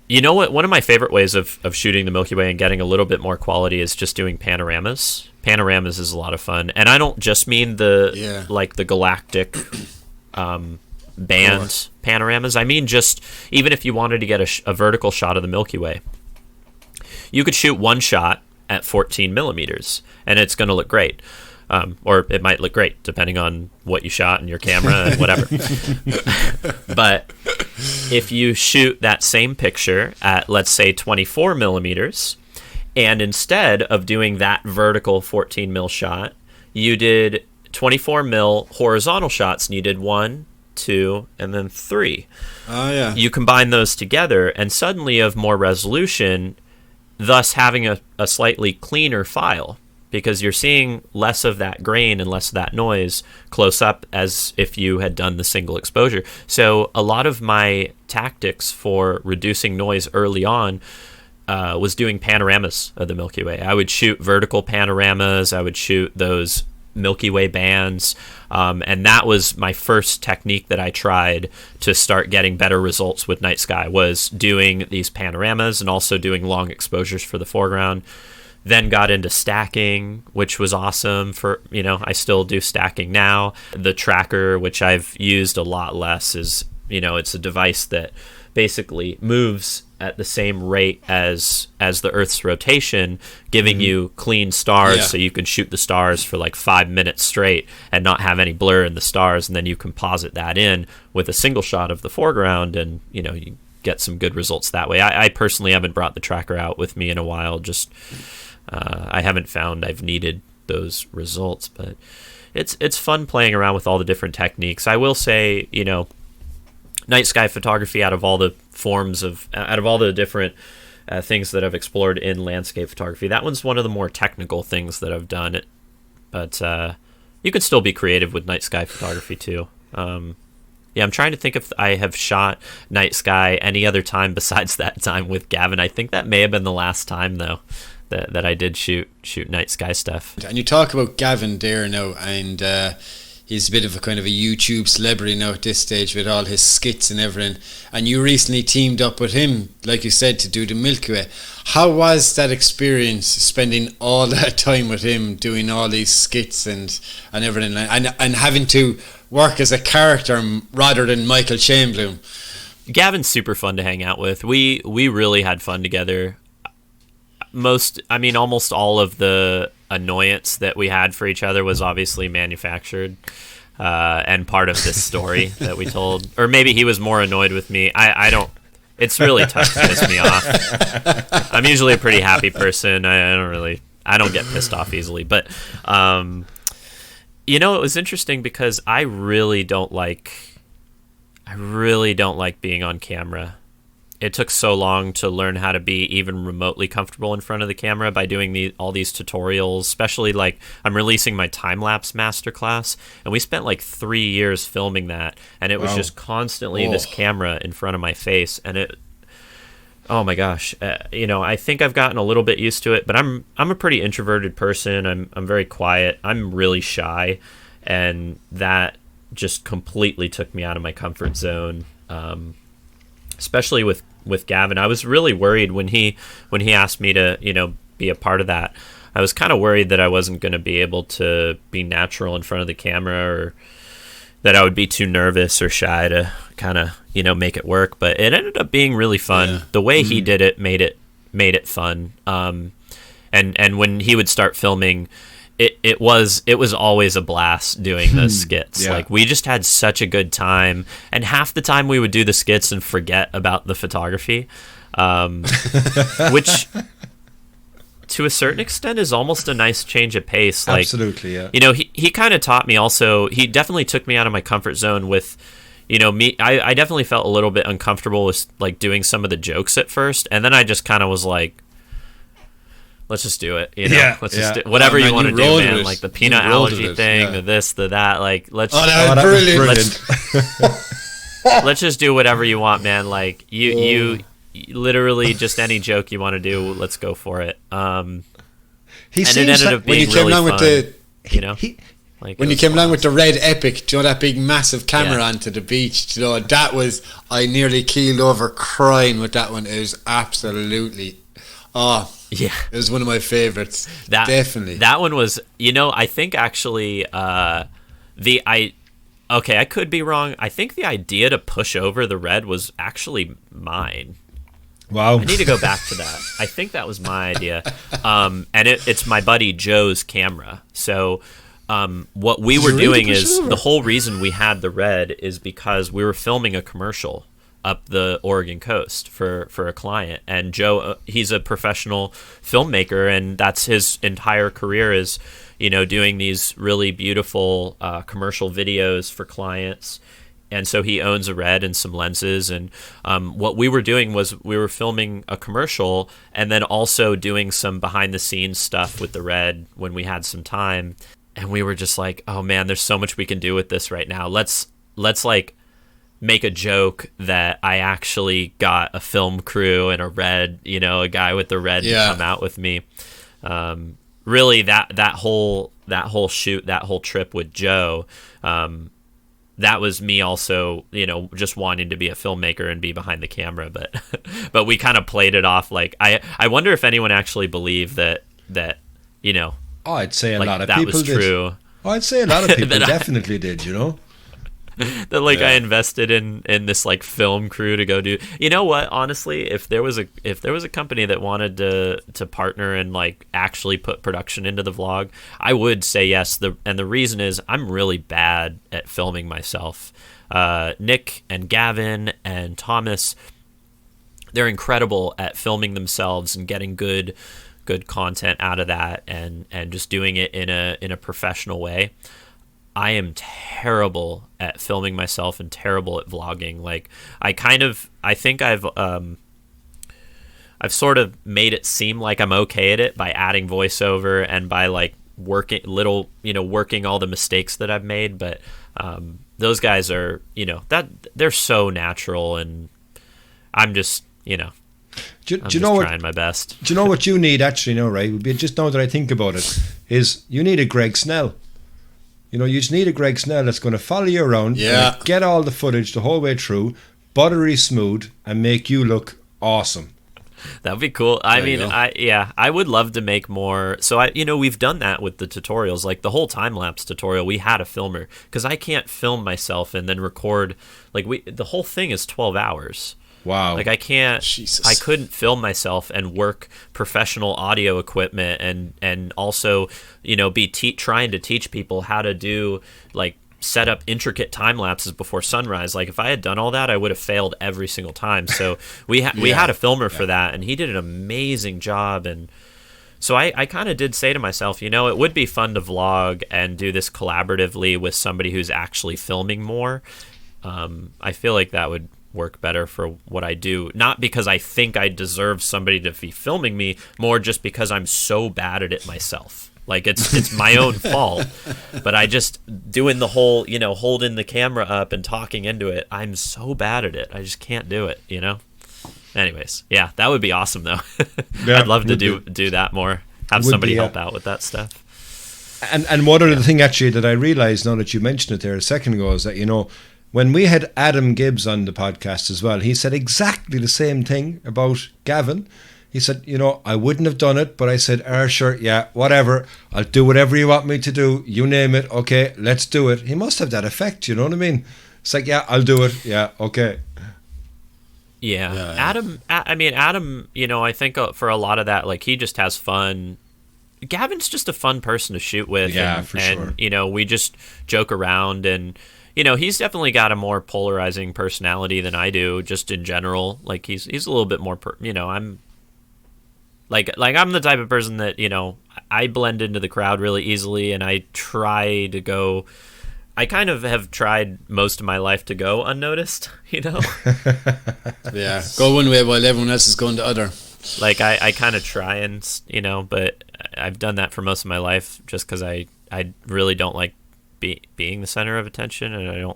you know what? One of my favorite ways of shooting the Milky Way and getting a little bit more quality is just doing panoramas. Panoramas is a lot of fun, and I don't just mean the galactic band panoramas. I mean, just even if you wanted to get a vertical shot of the Milky Way, you could shoot one shot at 14 millimeters, and it's going to look great. Or it might look great depending on what you shot and your camera and whatever. But if you shoot that same picture at, let's say, 24 millimeters, and instead of doing that vertical 14 mil shot, you did 24 mil horizontal shots, and you did 1, 2, and then 3. Oh, yeah. You combine those together, and suddenly you have more resolution, thus having a slightly cleaner file, because you're seeing less of that grain and less of that noise close up as if you had done the single exposure. So a lot of my tactics for reducing noise early on was doing panoramas of the Milky Way. I would shoot vertical panoramas. I would shoot those Milky Way bands. And that was my first technique that I tried to start getting better results with night sky, was doing these panoramas and also doing long exposures for the foreground. Then got into stacking, which was awesome for, I still do stacking now. The tracker, which I've used a lot less, is, it's a device that basically moves at the same rate as the Earth's rotation, giving you clean stars, so you can shoot the stars for like 5 minutes straight and not have any blur in the stars, and then you composite that in with a single shot of the foreground, and you get some good results that way. I personally haven't brought the tracker out with me in a while, just I haven't found I've needed those results, but it's fun playing around with all the different techniques. I will say, night sky photography, out of all the different things that I've explored in landscape photography, that one's one of the more technical things that I've done. But you can still be creative with night sky photography too. I'm trying to think if I have shot night sky any other time besides that time with Gavin. I think that may have been the last time though that I did shoot night sky stuff. And you talk about Gavin there now, and he's a bit of a kind of a YouTube celebrity now at this stage with all his skits and everything. And you recently teamed up with him, like you said, to do the Milky Way. How was that experience, spending all that time with him, doing all these skits and everything, and having to work as a character rather than Michael Shainblum? Gavin's super fun to hang out with. We really had fun together. Almost all of the annoyance that we had for each other was obviously manufactured and part of this story that we told. Or maybe he was more annoyed with me. I don't. It's really tough to piss me off. I'm usually a pretty happy person. I don't get pissed off easily. But it was interesting because I really don't like being on camera. It took so long to learn how to be even remotely comfortable in front of the camera by doing all these tutorials, especially like I'm releasing my time-lapse masterclass, and we spent like 3 years filming that, and it was just constantly this camera in front of my face, and oh my gosh, I think I've gotten a little bit used to it, but I'm a pretty introverted person. I'm very quiet. I'm really shy, and that just completely took me out of my comfort zone. Especially with Gavin, I was really worried when he asked me to be a part of that. I was kind of worried that I wasn't going to be able to be natural in front of the camera, or that I would be too nervous or shy to kind of make it work. But it ended up being really fun. Yeah. The way he did it made it fun. And when he would start filming, it was always a blast doing the skits. Yeah. Like, we just had such a good time, and half the time we would do the skits and forget about the photography, which to a certain extent is almost a nice change of pace. Like, absolutely, yeah. He kind of taught me also. He definitely took me out of my comfort zone with, me. I definitely felt a little bit uncomfortable with like doing some of the jokes at first, and then I just kind of was like, let's just do it. Let's just do whatever you want to do, man. Like the peanut allergy thing, the this, the that. Like, let's. That was brilliant. Let's just do whatever you want, man. Like you literally just any joke you want to do. Let's go for it. And it ended up being really fun. When you came along with the red epic, do you know that big massive camera onto the beach? Do you know that was? I nearly keeled over crying with that one. It was absolutely. Yeah, it was one of my favorites. Definitely. That one was, I think actually I could be wrong. I think the idea to push over the red was actually mine. Wow. I need to go back to that. I think that was my idea. And it's my buddy Joe's camera. So what we were doing is, the whole reason we had the red is because we were filming a commercial up the Oregon coast for a client, and Joe, he's a professional filmmaker, and that's his entire career is doing these really beautiful commercial videos for clients. And so he owns a red and some lenses, and what we were doing was we were filming a commercial and then also doing some behind the scenes stuff with the red when we had some time. And we were just like, oh man, there's so much we can do with this right now. Let's like make a joke that I actually got a film crew and a red, a guy with the red to come out with me. Really, that whole shoot, that whole trip with Joe, that was me also, just wanting to be a filmmaker and be behind the camera. But we kind of played it off like, I wonder if anyone actually believed that. Oh, I'd say a lot of that people was did. True. Oh, I'd say a lot of people definitely did. That I invested in this like film crew to go do. You know what? Honestly, if there was a company that wanted to partner and like actually put production into the vlog, I would say yes. And the reason is I'm really bad at filming myself. Nick and Gavin and Thomas, they're incredible at filming themselves and getting good content out of that, and just doing it in a professional way. I am terrible at filming myself and terrible at vlogging. Like, I think I've sort of made it seem like I'm okay at it by adding voiceover and by like working all the mistakes that I've made. But those guys are, that they're so natural, and I'm just, trying my best. Do you know what you need actually? Right? Just now that I think about it, is you need a Greg Snell. You know, you just need a Greg Snell that's going to follow you around, get all the footage the whole way through, buttery smooth, and make you look awesome. That would be cool. I mean, I would love to make more. So we've done that with the tutorials, like the whole time-lapse tutorial. We had a filmer because I can't film myself and then record. Like the whole thing is 12 hours. Wow. Like I can't. Jesus. I couldn't film myself and work professional audio equipment and also be trying to teach people how to do like set up intricate time lapses before sunrise. Like if I had done all that, I would have failed every single time. So we had a filmer for that, and he did an amazing job. And so I kind of did say to myself, it would be fun to vlog and do this collaboratively with somebody who's actually filming more. I feel like that would work better for what I do, not because I think I deserve somebody to be filming me, more just because I'm so bad at it myself. Like it's my own fault, but I just doing the whole, holding the camera up and talking into it. I'm so bad at it. I just can't do it, Anyways, yeah, that would be awesome though. Yeah, I'd love to do that more. Have somebody help out with that stuff. And one other thing actually that I realized now that you mentioned it there a second ago is that, when we had Adam Gibbs on the podcast as well, he said exactly the same thing about Gavin. He said, I wouldn't have done it, but I said, sure, yeah, whatever. I'll do whatever you want me to do. You name it. Okay, let's do it. He must have that effect, you know what I mean? It's like, yeah, I'll do it. Yeah, okay. Yeah. Adam, I think for a lot of that, like he just has fun. Gavin's just a fun person to shoot with. Yeah, for sure. And, we just joke around and, he's definitely got a more polarizing personality than I do just in general. Like he's a little bit more, I'm I'm the type of person that, I blend into the crowd really easily, and I try to go. I kind of have tried most of my life to go unnoticed, Yeah, go one way while everyone else is going the other. Like I kind of try and, but I've done that for most of my life just because I really don't like being the center of attention, and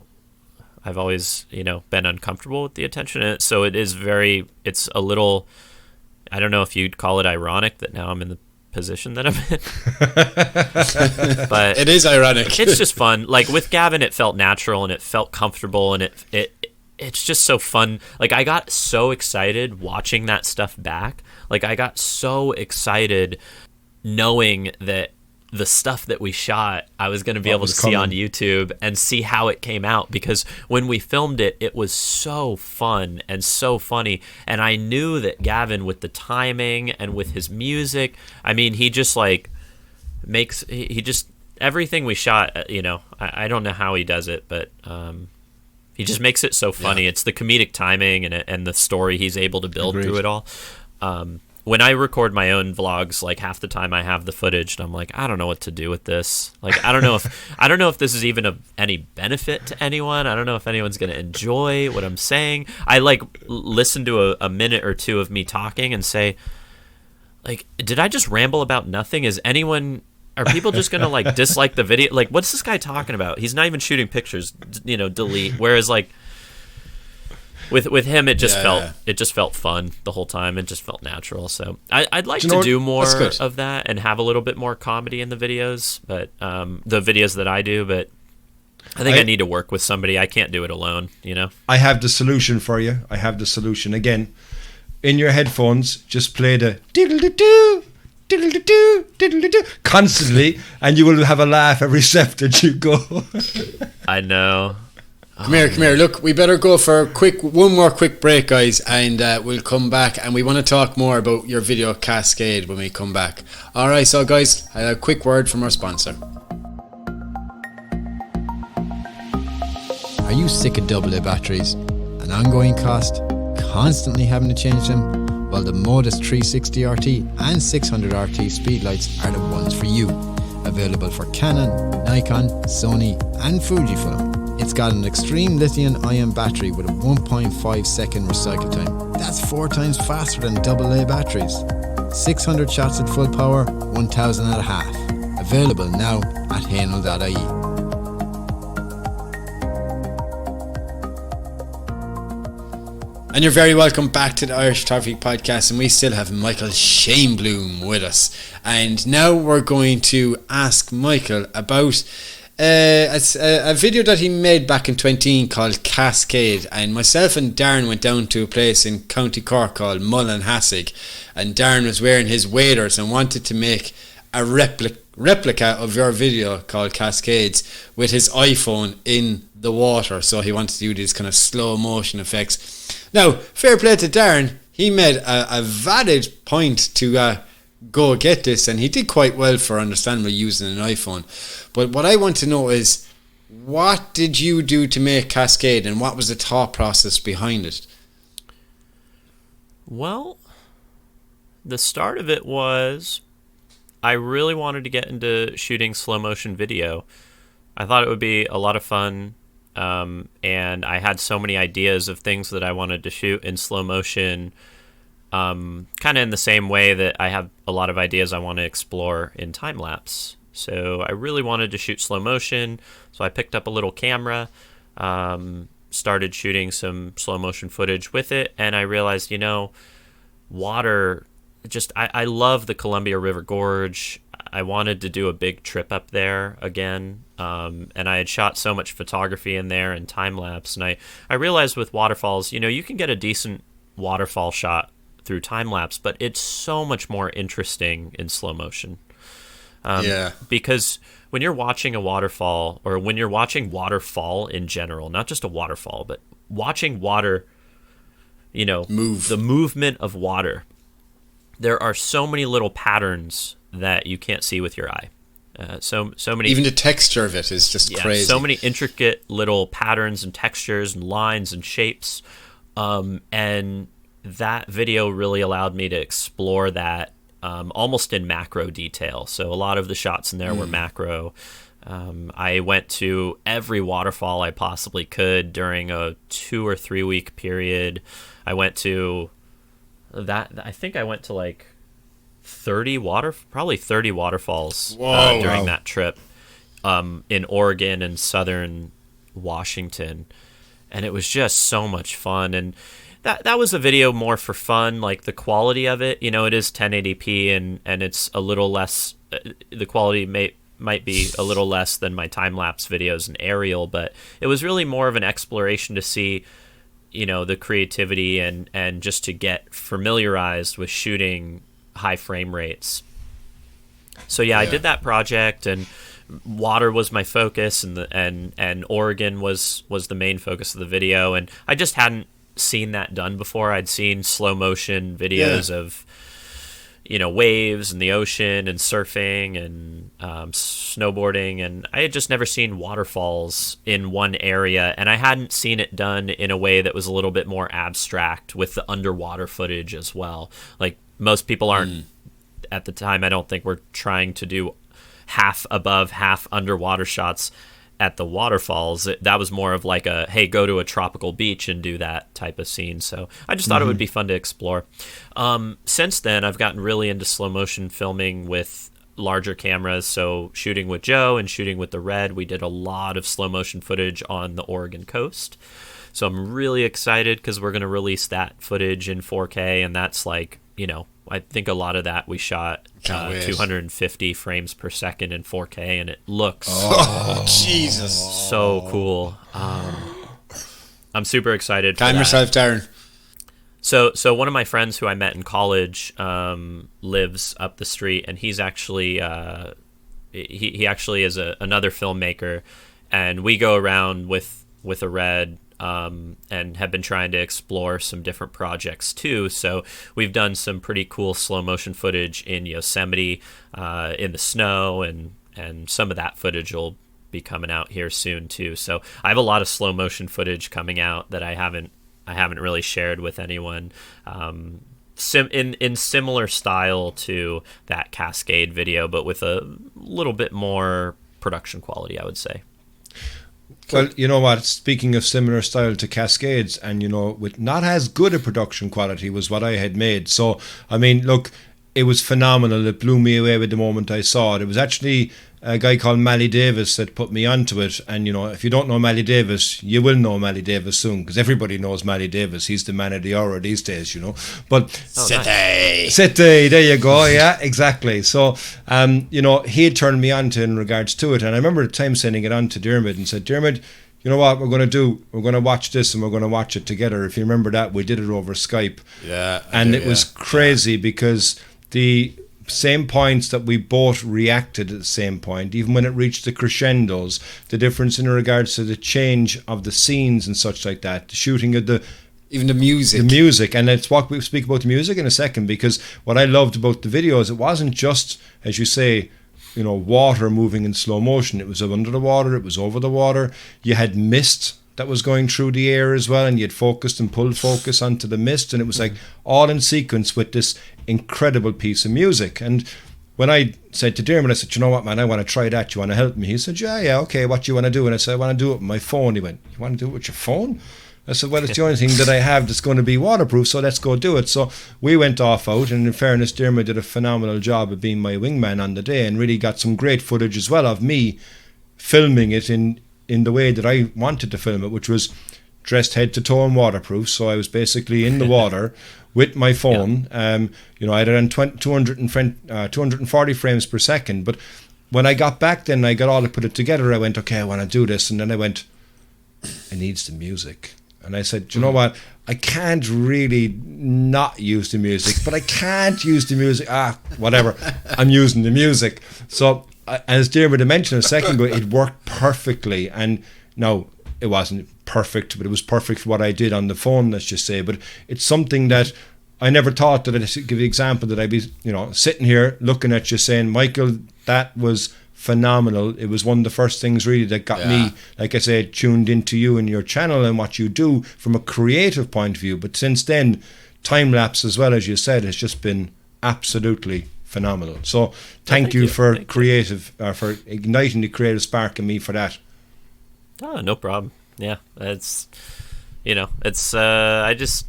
I've always, been uncomfortable with the attention. So it's a little. I don't know if you'd call it ironic that now I'm in the position that I'm in. But it is ironic. It's just fun. Like with Gavin, it felt natural and it felt comfortable, and it's just so fun. Like I got so excited watching that stuff back. Like I got so excited knowing that the stuff that we shot, I was going to be able to see on YouTube and see how it came out, because when we filmed it, it was so fun and so funny. And I knew that Gavin, with the timing and with his music, I mean, he just like he just, everything we shot, I don't know how he does it, but he just makes it so funny. Yeah. It's the comedic timing and the story he's able to build through it all. When I record my own vlogs, like half the time I have the footage and I'm like, I don't know what to do with this. Like, I don't know if this is even of any benefit to anyone. I don't know if anyone's going to enjoy what I'm saying. I like listen to a minute or two of me talking and say, like, did I just ramble about nothing? Are people just going to like dislike the video? Like, what's this guy talking about? He's not even shooting pictures, delete. Whereas like, with him, it just felt fun the whole time. It just felt natural. So I'd like to do more of that and have a little bit more comedy in the videos, but the videos that I do. But I think I need to work with somebody. I can't do it alone. I have the solution for you. I have the solution. Again, in your headphones, just play the diddle-doo-doo, diddle-doo-doo, diddle-doo-doo constantly, and you will have a laugh every step that you go. I know. Come here. Look, we better go for one more quick break, guys, and we'll come back, and we want to talk more about your video cascade when we come back. All right, so guys, a quick word from our sponsor. Are you sick of AA batteries? An ongoing cost? Constantly having to change them? Well, the Modus 360 RT and 600 RT speedlights are the ones for you. Available for Canon, Nikon, Sony, and Fujifilm. It's got an extreme lithium-ion battery with a 1.5 second recycle time. That's 4 times faster than AA batteries. 600 shots at full power, 1000 at a half. Available now at haynel.ie. And you're very welcome back to the Irish Photography Podcast, and we still have Michael Shainblum with us. And now we're going to ask Michael about a video that he made back in 2018 called Cascade, and myself and Darren went down to a place in County Cork called Mullinhassig, and Darren was wearing his waders and wanted to make a replica of your video called Cascades with his iPhone in the water. So he wanted to do these kind of slow motion effects. Now, fair play to Darren, he made a valid point to go get this, and he did quite well for understandably using an iPhone. But what I want to know is, what did you do to make Cascade, and what was the thought process behind it? Well, the start of it was I really wanted to get into shooting slow motion video. I thought it would be a lot of fun, and I had so many ideas of things that I wanted to shoot in slow motion, kind of in the same way that I have a lot of ideas I want to explore in time lapse. So I really wanted to shoot slow motion, so I picked up a little camera, started shooting some slow motion footage with it, and I realized, water, I love the Columbia River Gorge. I wanted to do a big trip up there again, and I had shot so much photography in there and time lapse, and I realized with waterfalls, you can get a decent waterfall shot through time lapse, but it's so much more interesting in slow motion. Because when you're watching a waterfall, or when you're watching waterfall in general, not just a waterfall, but watching water, move, the movement of water, there are so many little patterns that you can't see with your eye. So many. Even the texture of it is just crazy. So many intricate little patterns and textures and lines and shapes, and that video really allowed me to explore that almost in macro detail. So a lot of the shots in there were macro. I went to every waterfall I possibly could during a 2 or 3 week period. I went to that. I think I went to like 30 waterfalls during that trip in Oregon and southern Washington, and it was just so much fun. And that was a video more for fun, like the quality of it. It is 1080p and it's a little less. The quality might be a little less than my time lapse videos in aerial, but it was really more of an exploration to see, the creativity and just to get familiarized with shooting high frame rates. So I did that project, and water was my focus, and Oregon was the main focus of the video, and I just hadn't seen that done before. I'd seen slow motion videos of waves and the ocean and surfing and snowboarding, and I had just never seen waterfalls in one area, and I hadn't seen it done in a way that was a little bit more abstract with the underwater footage as well. Like, most people aren't at the time, I don't think, were trying to do half above, half underwater shots at the waterfalls. That was more of like a, hey, go to a tropical beach and do that type of scene. So I just thought it would be fun to explore. Since then, I've gotten really into slow motion filming with larger cameras. So shooting with Joe and shooting with the Red, we did a lot of slow motion footage on the Oregon coast. So I'm really excited because we're going to release that footage in 4K, and that's like, I think a lot of that we shot 250 frames per second in 4K, and it looks Jesus, so cool. I'm super excited. Time yourself, Darren. So one of my friends who I met in college lives up the street, and he's actually he actually is another filmmaker, and we go around with a Red. And have been trying to explore some different projects too. So we've done some pretty cool slow motion footage in Yosemite, in the snow, and some of that footage will be coming out here soon too. So I have a lot of slow motion footage coming out that I haven't really shared with anyone. In similar style to that Cascade video, but with a little bit more production quality, I would say. Well, you know what? Speaking of similar style to Cascades, and with not as good a production quality was what I had made. So, I mean, look, it was phenomenal. It blew me away with the moment I saw it. It was actually a guy called Mally Davis that put me onto it. And, if you don't know Mally Davis, you will know Mally Davis soon, because everybody knows Mally Davis. He's the man of the hour these days, But City, there you go. Yeah, exactly. So, he had turned me on to in regards to it. And I remember at the time sending it on to Dermot and said, Dermot, you know what we're going to do? We're going to watch this and we're going to watch it together. If you remember that, we did it over Skype. Yeah. And it was crazy because the same points that we both reacted at the same point, even when it reached the crescendos, the difference in regards to the change of the scenes and such like that, the shooting of even the music. And let's speak about the music in a second, because what I loved about the videos, it wasn't just, as you say, water moving in slow motion. It was under the water, it was over the water. You had mist that was going through the air as well, and you had focused and pulled focus onto the mist, and it was like all in sequence with this incredible piece of music. And when I said to Dermot, I said, you know what, man, I want to try that. You want to help me? He said, yeah, okay, what do you want to do? And I said, I want to do it with my phone. He went, you want to do it with your phone? I said, well, it's the only thing that I have that's going to be waterproof, so let's go do it. So we went off out, and in fairness, Dermot did a phenomenal job of being my wingman on the day, and really got some great footage as well of me filming it in the way that I wanted to film it, which was dressed head to toe in waterproof. So I was basically in the water with my phone. I had it on 240 frames per second. But when I got back then, I got all to put it together. I went, okay, I want to do this. And then I went, it needs the music. And I said, you know what? I can't really not use the music, but I can't use the music. Whatever. I'm using the music. So as Dermot mentioned a second ago, it worked perfectly. And no, it wasn't perfect, but it was perfect for what I did on the phone, let's just say. But it's something that I never thought that I'd give the example that I'd be, sitting here looking at you saying, Michael, that was phenomenal. It was one of the first things really that got me, like I said, tuned into you and your channel and what you do from a creative point of view. But since then, time-lapse, as well as you said, has just been absolutely phenomenal. So thank you for for igniting the creative spark in me for that. Oh, no problem. Yeah, it's I just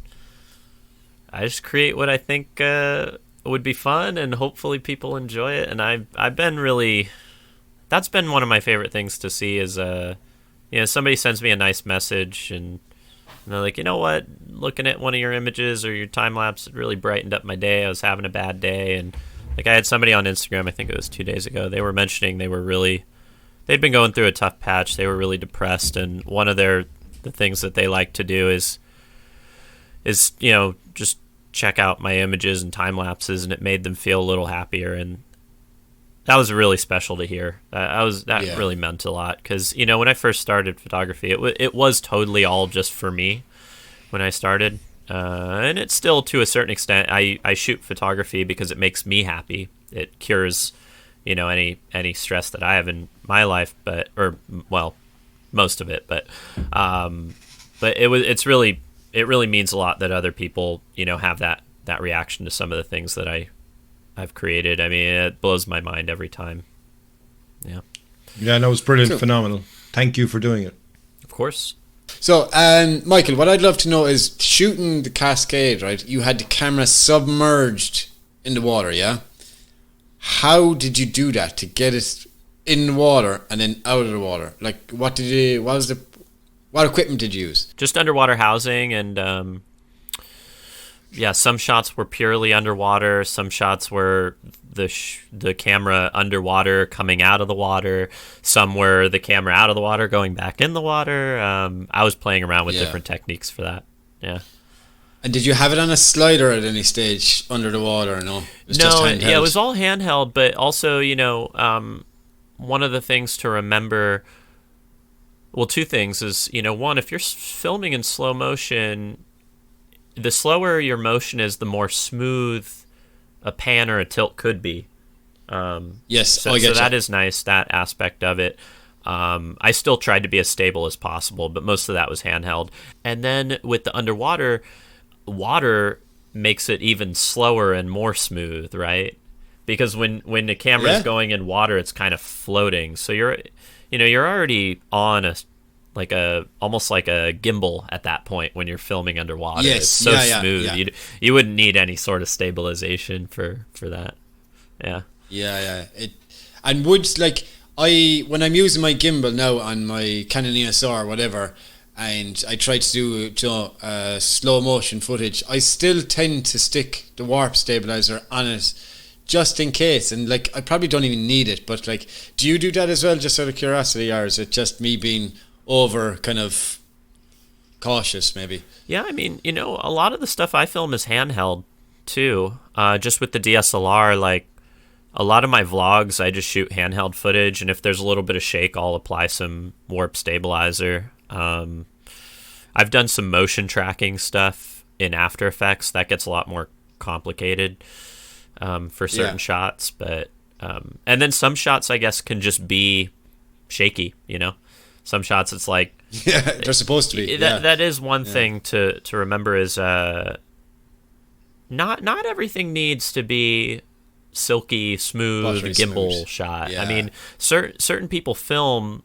create what I think would be fun, and hopefully people enjoy it. And I've been really, that's been one of my favorite things to see is somebody sends me a nice message and they're like, you know what, looking at one of your images or your time lapse, it really brightened up my day. I was having a bad day, and like I had somebody on Instagram, I think it was 2 days ago, they were mentioning they'd been going through a tough patch. They were really depressed, and one of the things that they like to do is just check out my images and time lapses, and it made them feel a little happier. And that was really special to hear. That really meant a lot, because when I first started photography, it was totally all just for me when I started, and it's still to a certain extent. I shoot photography because it makes me happy. It cures any stress that I have in my life, most of it. But it really means a lot that other people have that reaction to some of the things that I've created. I mean, it blows my mind every time. Yeah, no, it was brilliant. Cool. Phenomenal. Thank you for doing it. Of course. So, Michael, what I'd love to know is, shooting the cascade, right? You had the camera submerged in the water, yeah? How did you do that to get it in the water and then out of the water? Like, what equipment did you use? Just underwater housing, and some shots were purely underwater. Some shots were the camera underwater coming out of the water. Some were the camera out of the water going back in the water. I was playing around with different techniques for that. Yeah. And did you have it on a slider at any stage under the water? No, it was all handheld. But also, one of the things to remember. Well, two things is, one, if you're filming in slow motion, the slower your motion is, the more smooth a pan or a tilt could be. Yes, so that is nice, that aspect of it. I still tried to be as stable as possible, but most of that was handheld. And then with the underwater, water makes it even slower and more smooth, right? Because when the camera is going in water, it's kind of floating. So you're already on almost like a gimbal at that point when you're filming underwater. Yes. It's so smooth. Yeah. You wouldn't need any sort of stabilization for that. Yeah. Yeah. And would, when I'm using my gimbal now on my Canon EOS R or whatever, and I try to do slow motion footage, I still tend to stick the warp stabilizer on it just in case, and like I probably don't even need it, but like, do you do that as well, just out of curiosity, or is it just me being over kind of cautious maybe? Yeah, I mean, you know, a lot of the stuff I film is handheld too, just with the DSLR. Like a lot of my vlogs I just shoot handheld footage, and if there's a little bit of shake I'll apply some warp stabilizer. I've done some motion tracking stuff in After Effects. That gets a lot more complicated for certain shots, but and then some shots I guess can just be shaky, you know. Some shots it's like they're supposed to be. That is one thing to remember is not everything needs to be silky smooth Buttery gimbal smooth shot. Yeah. I mean, certain people film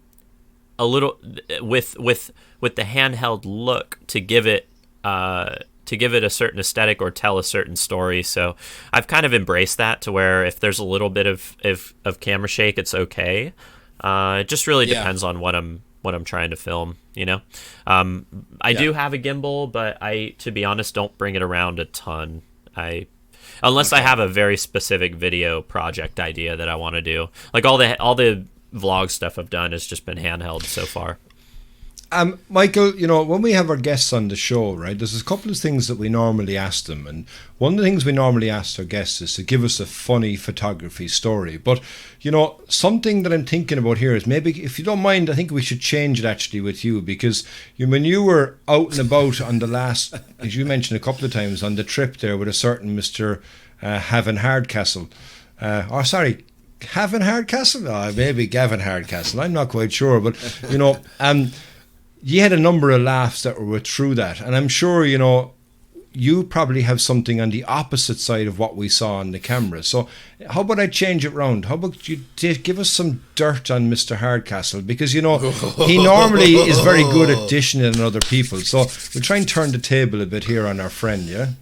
a little with the handheld look to give it a certain aesthetic or tell a certain story. So I've kind of embraced that to where if there's a little bit of camera shake, it's okay. It just really depends on what I'm trying to film, you know. I do have a gimbal, but I, to be honest, don't bring it around a ton. Unless I have a very specific video project idea that I want to do. Like all the vlog stuff I've done has just been handheld so far. Michael, you know, when we have our guests on the show, right, there's a couple of things that we normally ask them. And one of the things we normally ask our guests is to give us a funny photography story. But, you know, something that I'm thinking about here is maybe, if you don't mind, I think we should change it actually with you, because when you were out and about on the last, as you mentioned a couple of times, on the trip there with a certain Mr. Havin Hardcastle. Havin Hardcastle? Maybe Gavin Hardcastle. I'm not quite sure. But, you know, you had a number of laughs that were through that. And I'm sure, you know, you probably have something on the opposite side of what we saw on the camera. So how about I change it round? How about you give us some dirt on Mr. Hardcastle? Because, you know, he normally is very good at dishing it on other people. So we'll try and turn the table a bit here on our friend, yeah?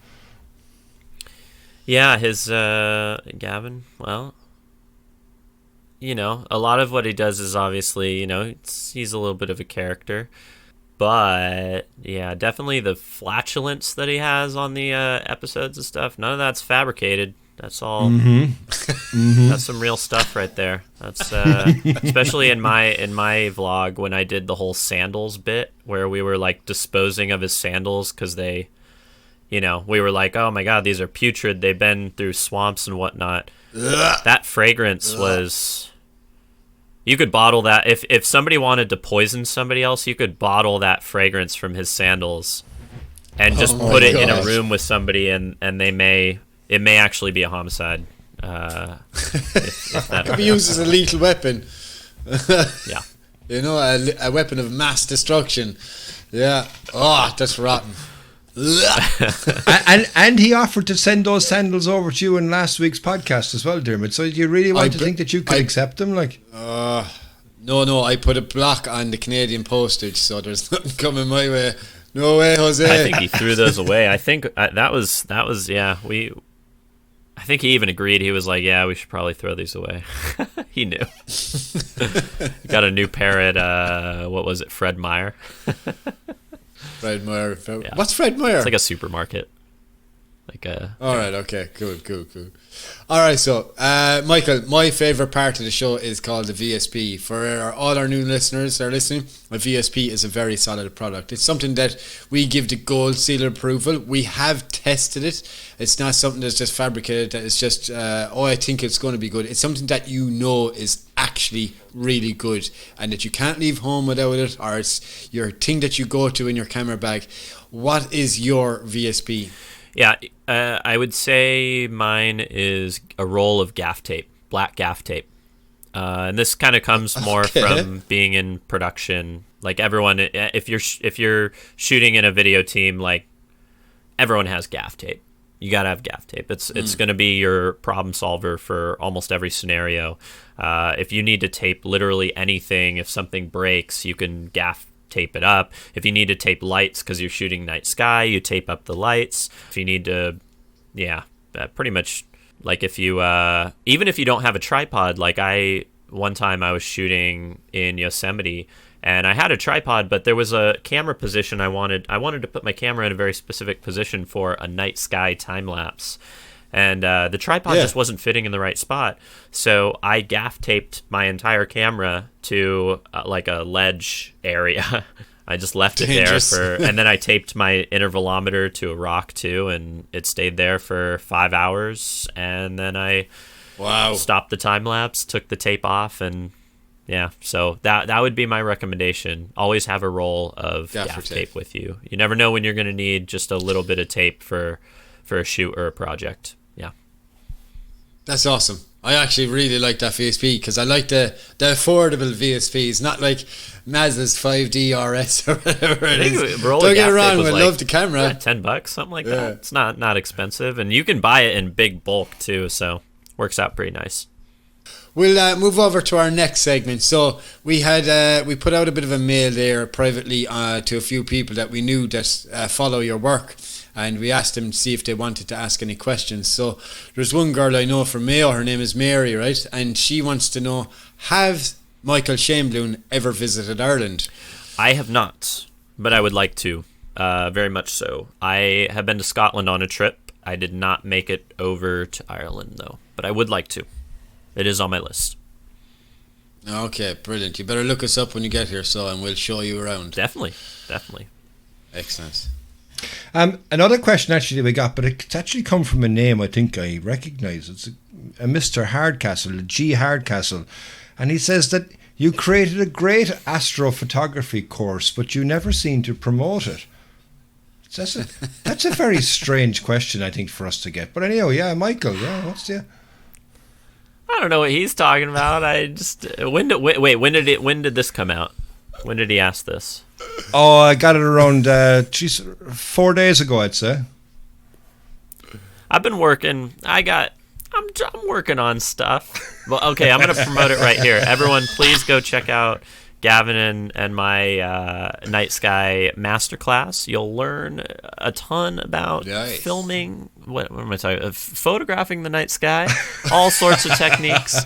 Yeah, his Gavin, well, you know, a lot of what he does is obviously, you know, he's a little bit of a character. But, yeah, definitely the flatulence that he has on the episodes and stuff, none of that's fabricated. That's all. That's some real stuff right there. That's especially in my vlog when I did the whole sandals bit where we were, like, disposing of his sandals because they, you know, we were like, oh, my God, these are putrid. They've been through swamps and whatnot. That fragrance was... You could bottle that. If somebody wanted to poison somebody else, you could bottle that fragrance from his sandals and just put it in a room with somebody, and it may actually be a homicide. If that could be used as a lethal weapon. Yeah. You know, a weapon of mass destruction. Yeah. Oh, that's rotten. and he offered to send those sandals over to you in last week's podcast as well, Dermot. So do you really want to think that you could accept them? Like, no, I put a block on the Canadian postage, so there's nothing coming my way. No way, Jose. I think he threw those away. I think that was yeah. I think he even agreed. He was like, "Yeah, we should probably throw these away." He knew. Got a new pair at what was it, Fred Meyer? Fred Meyer. Yeah. What's Fred Meyer? It's like a supermarket. All right, okay, cool. All right, so Michael, my favourite part of the show is called the VSP. For all our new listeners that are listening, a VSP is a very solid product. It's something that we give the gold seal of approval. We have tested it. It's not something that's just fabricated, that it's just, I think it's going to be good. It's something that you know is actually really good and that you can't leave home without it, or it's your thing that you go to in your camera bag. What is your VSP? Yeah, I would say mine is a roll of gaff tape, black gaff tape. And this kind of comes more from being in production. Like everyone, if you're shooting in a video team, like everyone has gaff tape. You gotta have gaff tape. It's going to be your problem solver for almost every scenario. If you need to tape literally anything, if something breaks, you can gaff tape it up. If you need to tape lights because you're shooting night sky, you tape up the lights. If you need to, pretty much, like if you even if you don't have a tripod, like I one time I was shooting in Yosemite, and I had a tripod, but there was a camera position I wanted to put my camera in a very specific position for a night sky time lapse. And the tripod just wasn't fitting in the right spot. So I gaff taped my entire camera to like a ledge area. I just left it there and then I taped my intervalometer to a rock too, and it stayed there for 5 hours. And then I stopped the time lapse, took the tape off, and so that would be my recommendation. Always have a roll of gaff tape with you. You never know when you're going to need just a little bit of tape for a shoot or a project. Yeah. That's awesome. I actually really like that VSP because I like the affordable VSPs, not like Mazda's 5D RS or whatever it is. Don't get me wrong, I love the camera. $10, something like that. It's not expensive, and you can buy it in big bulk too, so works out pretty nice. We'll move over to our next segment. So we had we put out a bit of a mail there privately to a few people that we knew that follow your work, and we asked them to see if they wanted to ask any questions. So there's one girl I know from Mayo, her name is Mary, right? And she wants to know, have Michael Shainblum ever visited Ireland? I have not, but I would like to, very much so. I have been to Scotland on a trip. I did not make it over to Ireland, though, but I would like to. It is on my list. Okay, brilliant. You better look us up when you get here, and we'll show you around. Definitely. Excellent. Another question actually we got, but it's actually come from a name I think I recognise. It's a Mr. Hardcastle, a G. Hardcastle, and he says that you created a great astrophotography course, but you never seem to promote it. That's a very strange question, I think, for us to get. But anyhow, Michael, what's the... I don't know what he's talking about. I just when did this come out? When did he ask this? Oh, I got it around 4 days ago, I'd say. I've been working. I'm working on stuff. Well, okay, I'm going to promote it right here. Everyone, please go check out Gavin and my Night Sky Masterclass. You'll learn a ton about filming. What am I talking? Photographing the night sky. All sorts of techniques.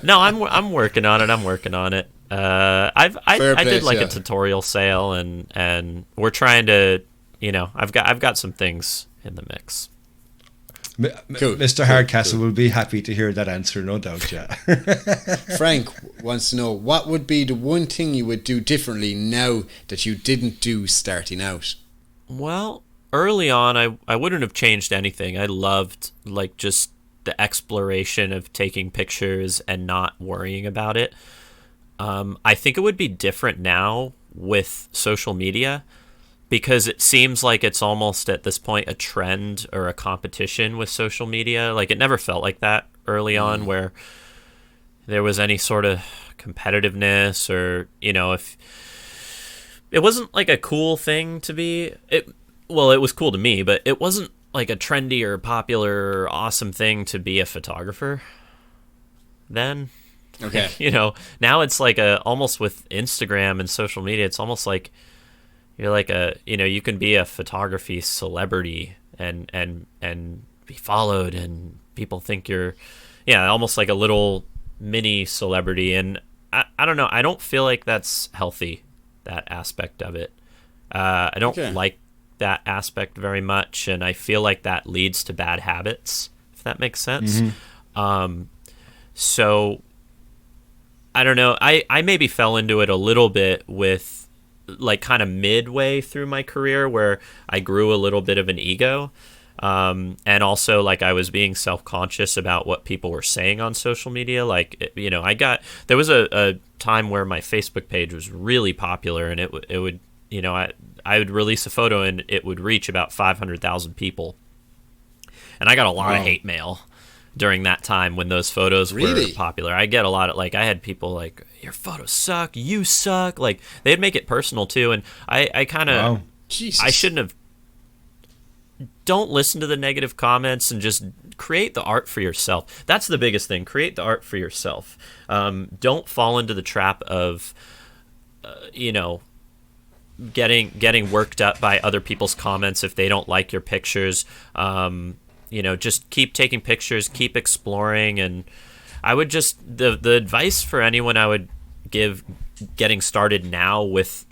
No, I'm working on it. I did like a tutorial sale, and we're trying to, I've got some things in the mix. Cool. Mr. Hardcastle will be happy to hear that answer, no doubt. Yeah. Frank wants to know, what would be the one thing you would do differently now that you didn't do starting out? Well, early on, I wouldn't have changed anything. I loved just the exploration of taking pictures and not worrying about it. I think it would be different now with social media, because it seems like it's almost at this point a trend or a competition with social media. Like, it never felt like that early on, where there was any sort of competitiveness, or, if it wasn't like a cool thing to be, it was cool to me, but it wasn't like a trendy or popular or awesome thing to be a photographer then. Okay. Now it's like almost with Instagram and social media, it's almost like you're like you can be a photography celebrity and be followed, and people think you're, almost like a little mini celebrity. And I don't know. I don't feel like that's healthy, that aspect of it. I don't like that aspect very much, and I feel like that leads to bad habits, if that makes sense. Mm-hmm. So I don't know. I maybe fell into it a little bit with, like, kind of midway through my career, where I grew a little bit of an ego, and also, like, I was being self-conscious about what people were saying on social media. Like, there was a time where my Facebook page was really popular, and it would I would release a photo and it would reach about 500,000 people, and I got a lot of hate mail during that time when those photos were popular. I get a lot of, like, I had people like, your photos suck, you suck. Like, they'd make it personal too, and I kind of, I shouldn't have. Don't listen to the negative comments, and just create the art for yourself. That's the biggest thing. Create the art for yourself. Don't fall into the trap of, getting worked up by other people's comments if they don't like your pictures. Just keep taking pictures, keep exploring, and I would just the advice for anyone I would give getting started now with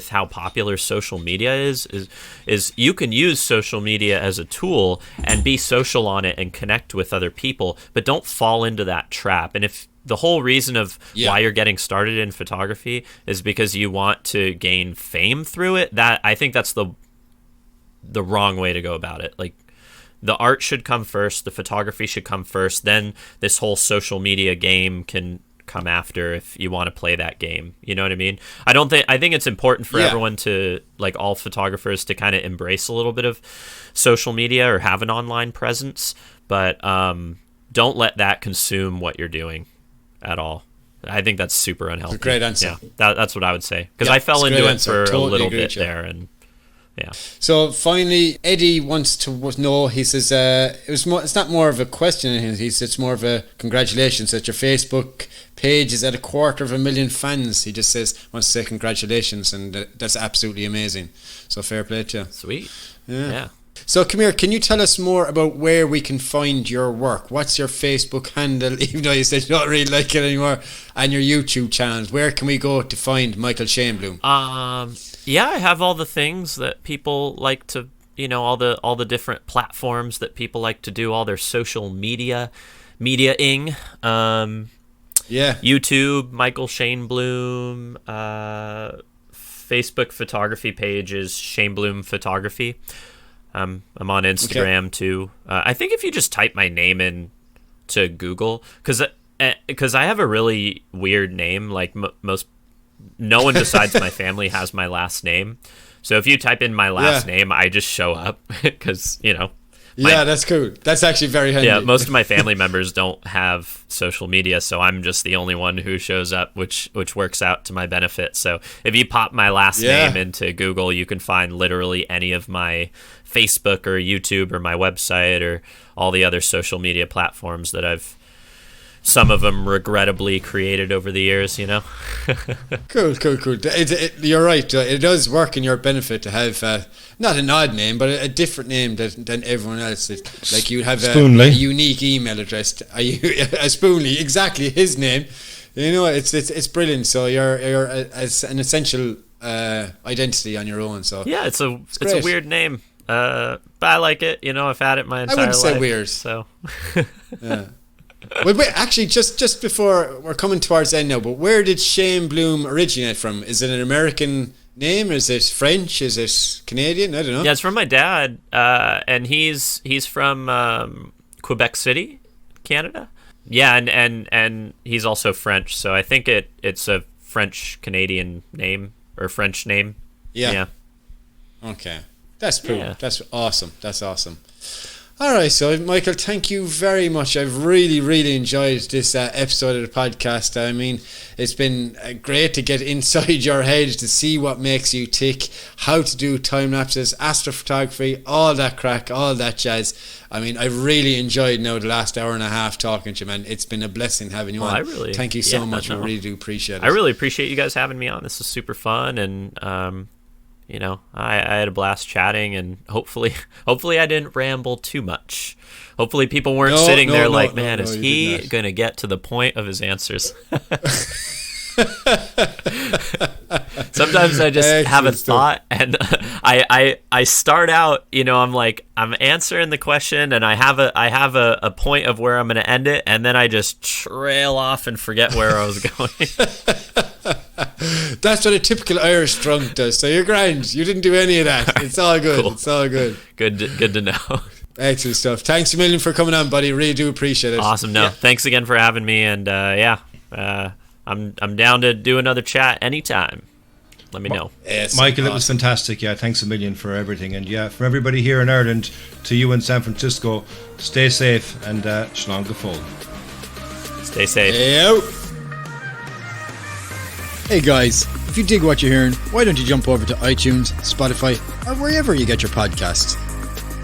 how popular social media is you can use social media as a tool and be social on it and connect with other people, but don't fall into that trap. And if the whole reason of why you're getting started in photography is because you want to gain fame through it, that I think that's the wrong way to go about it. Like, the art should come first, the photography should come first, then this whole social media game can come after if you want to play that game. You know what I mean? I think it's important for everyone to, like, all photographers to kind of embrace a little bit of social media or have an online presence, but don't let that consume what you're doing at all. I think that's super unhealthy. It's a great answer. Yeah, that's what I would say, because I fell into it for a little bit there, and yeah. So finally, Eddie wants to know. He says it's not more of a question. He says it's more of a congratulations that your Facebook page is at 250,000 fans. He just wants to say congratulations, and that's absolutely amazing. So fair play to you. Sweet. Yeah. So come here, can you tell us more about where we can find your work? What's your Facebook handle, even though you said you don't really like it anymore, and your YouTube channels? Where can we go to find Michael Shainblum? Yeah, I have all the things that people like to, all the different platforms that people like to do all their social mediaing. YouTube, Michael Shainblum, Facebook photography page is Shainblum Photography. I'm on Instagram too. I think if you just type my name in to Google, because I have a really weird name. Like no one besides my family has my last name. So if you type in my last name, I just show up because that's cool. That's actually very handy. Yeah, most of my family members don't have social media, so I'm just the only one who shows up, which works out to my benefit. So if you pop my last name into Google, you can find literally any of my Facebook or YouTube or my website or all the other social media platforms that some of them regrettably created over the years, Cool. You're right. It does work in your benefit to have not an odd name, but a different name than everyone else. Like you have a unique email address. A Spoonley, exactly his name. It's brilliant. So you're as an essential identity on your own. So yeah, it's a weird name, but I like it. I've had it my entire life. I wouldn't say weird. So yeah. Well, wait, actually, just before we're coming towards the end now, but where did Shainblum originate from? Is it an American name? Is it French? Is it Canadian? I don't know. Yeah, it's from my dad, and he's from Quebec City, Canada. Yeah, and he's also French, so I think it's a French Canadian name or French name. Yeah. Okay, that's cool. Yeah. That's awesome. All right, so Michael, thank you very much. I've really, really enjoyed this episode of the podcast. I mean, it's been great to get inside your head to see what makes you tick, how to do time lapses, astrophotography, all that crack, all that jazz. I mean, I really enjoyed the last hour and a half talking to you, man. It's been a blessing having you on. Thank you so much. I really do appreciate it. I really appreciate you guys having me on. This is super fun, and I had a blast chatting, and hopefully I didn't ramble too much. Hopefully people weren't sitting there like, man, is he going to get to the point of his answers? Sometimes I just have a thought, and I start out, I'm like, I'm answering the question, and I have a point of where I'm going to end it, and then I just trail off and forget where I was going. That's what a typical Irish drunk does. So you're grand. You didn't do any of that. It's all good. Cool. It's all good. Good to know. Excellent stuff. Thanks a million for coming on, buddy. Really do appreciate it. Awesome. No, thanks again for having me. And I'm down to do another chat anytime. Let me know. Yes, Michael, awesome. It was fantastic. Yeah, thanks a million for everything. And yeah, from everybody here in Ireland to you in San Francisco, stay safe and Shlán go full. Stay safe. Hey guys, if you dig what you're hearing, why don't you jump over to iTunes, Spotify, or wherever you get your podcasts.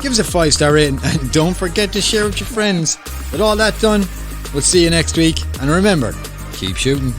Give us a 5-star rating and don't forget to share with your friends. With all that done, we'll see you next week, and remember, keep shooting.